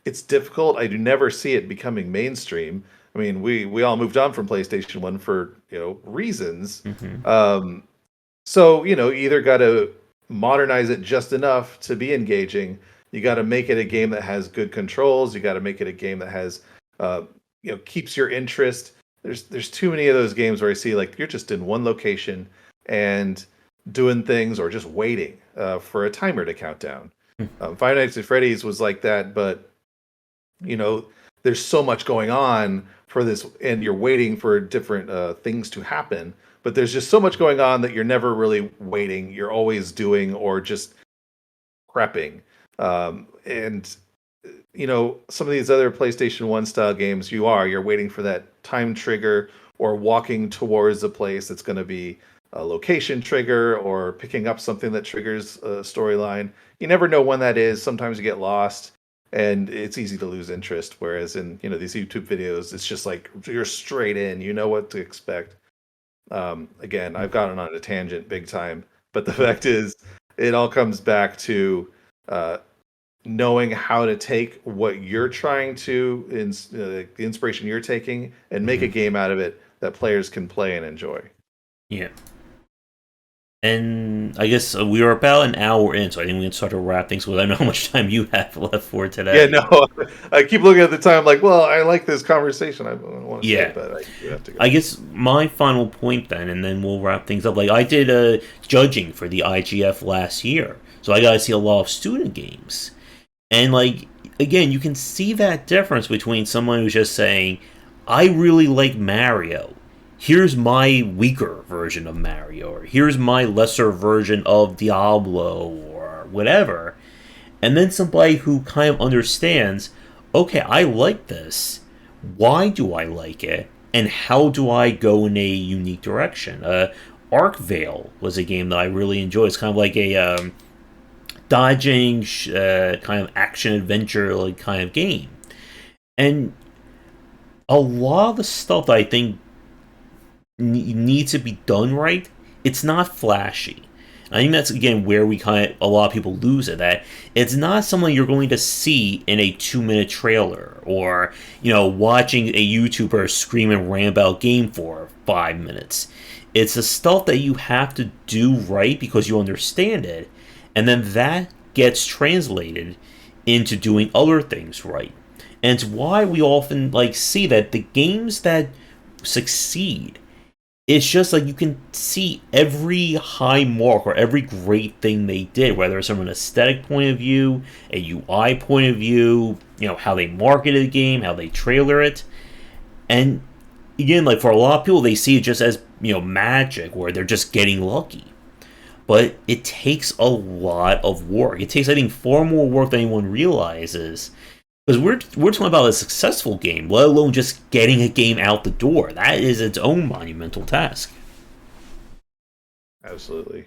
it's difficult. I do never see it becoming mainstream. I mean, we all moved on from PlayStation One for reasons. Hmm. Um, so, you either got to modernize it just enough to be engaging. You got to make it a game that has good controls. You got to make it a game that has, uh, keeps your interest. There's too many of those games where I see like you're just in one location and doing things or just waiting for a timer to count down. Five Nights at Freddy's was like that, but you know there's so much going on for this, and you're waiting for different things to happen, but there's just so much going on that you're never really waiting, you're always doing or just prepping. And some of these other PlayStation 1 style games, you're waiting for that time trigger, or walking towards a place that's going to be a location trigger, or picking up something that triggers a storyline. You never know when that is. Sometimes you get lost and it's easy to lose interest, whereas in these YouTube videos, it's just like you're straight in, you know what to expect. Again, I've gotten on a tangent big time, but the fact is it all comes back to uh, knowing how to take what you're trying to, the inspiration you're taking, and make a Hmm. game out of it that players can play and enjoy. Yeah. And I guess we are about an hour in, so I think we can start to wrap things. Because I know how much time you have left for Yeah, today. no, I keep looking at the time like, well, I like this conversation. I don't want to say, Yeah. but I do have to I go. guess my final point then, and then we'll wrap things up. Like I did judging for the IGF last year, so I got to see a lot of student games, and like again, you can see that difference between someone who's just saying, "I really like Mario. Here's my weaker version of Mario, or here's my lesser version of Diablo, or whatever," and then somebody who kind of understands, okay, I like this. Why do I like it? And how do I go in a unique direction? Arc Veil was a game that I really enjoyed. It's kind of like a dodging, kind of action adventure like kind of game. And a lot of the stuff that I think needs to be done right, it's not flashy. I think that's again where we kind of a lot of people lose it. That it's not something you're going to see in a 2 minute trailer, or watching a YouTuber scream and rant about game for 5 minutes. It's the stuff that you have to do right because you understand it, and then that gets translated into doing other things right. And it's why we often see that the games that succeed, it's just like you can see every high mark or every great thing they did, whether it's from an aesthetic point of view, a UI point of view, how they marketed the game, how they trailer it. And again, like for a lot of people, they see it just as, magic, where they're just getting lucky. But it takes a lot of work. It takes, I think, far more work than anyone realizes, because we're talking about a successful game, let alone just getting a game out the door. That is its own monumental task. Absolutely.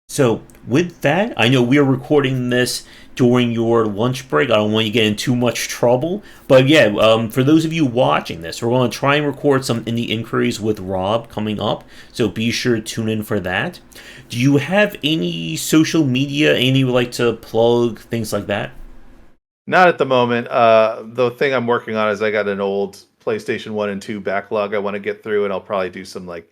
So, with that, I know we're recording this during your lunch break. I don't want you to get in too much trouble. But yeah, for those of you watching this, we're going to try and record some indie inquiries with Rob coming up. So be sure to tune in for that. Do you have any social media, any you would like to plug, things like that? Not at the moment. The thing I'm working on is I got an old PlayStation 1 and 2 backlog I want to get through, and I'll probably do some like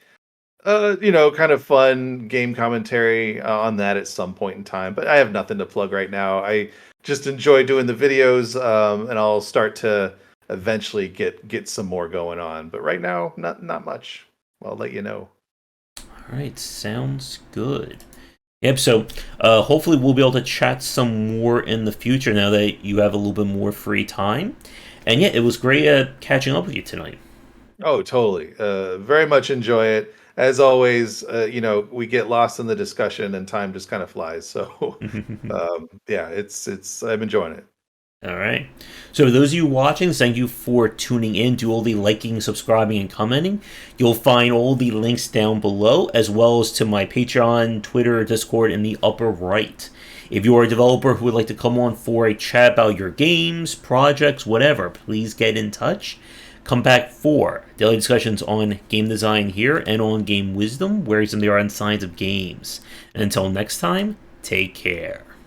kind of fun game commentary on that at some point in time. But I have nothing to plug right now. I just enjoy doing the videos, and I'll start to eventually get some more going on. But right now, not much. I'll let you know. All right, sounds good. Yep, so hopefully we'll be able to chat some more in the future now that you have a little bit more free time. And yeah, it was great catching up with you tonight. Oh, totally. Very much enjoy it. As always, we get lost in the discussion and time just kind of flies. So, yeah, it's I'm enjoying it. All right. So, for those of you watching, thank you for tuning in. Do all the liking, subscribing, and commenting. You'll find all the links down below, as well as to my Patreon, Twitter, Discord in the upper right. If you are a developer who would like to come on for a chat about your games, projects, whatever, please get in touch. Come back for daily discussions on game design here and on game wisdom, where some of the art and science of games. And until next time, take care.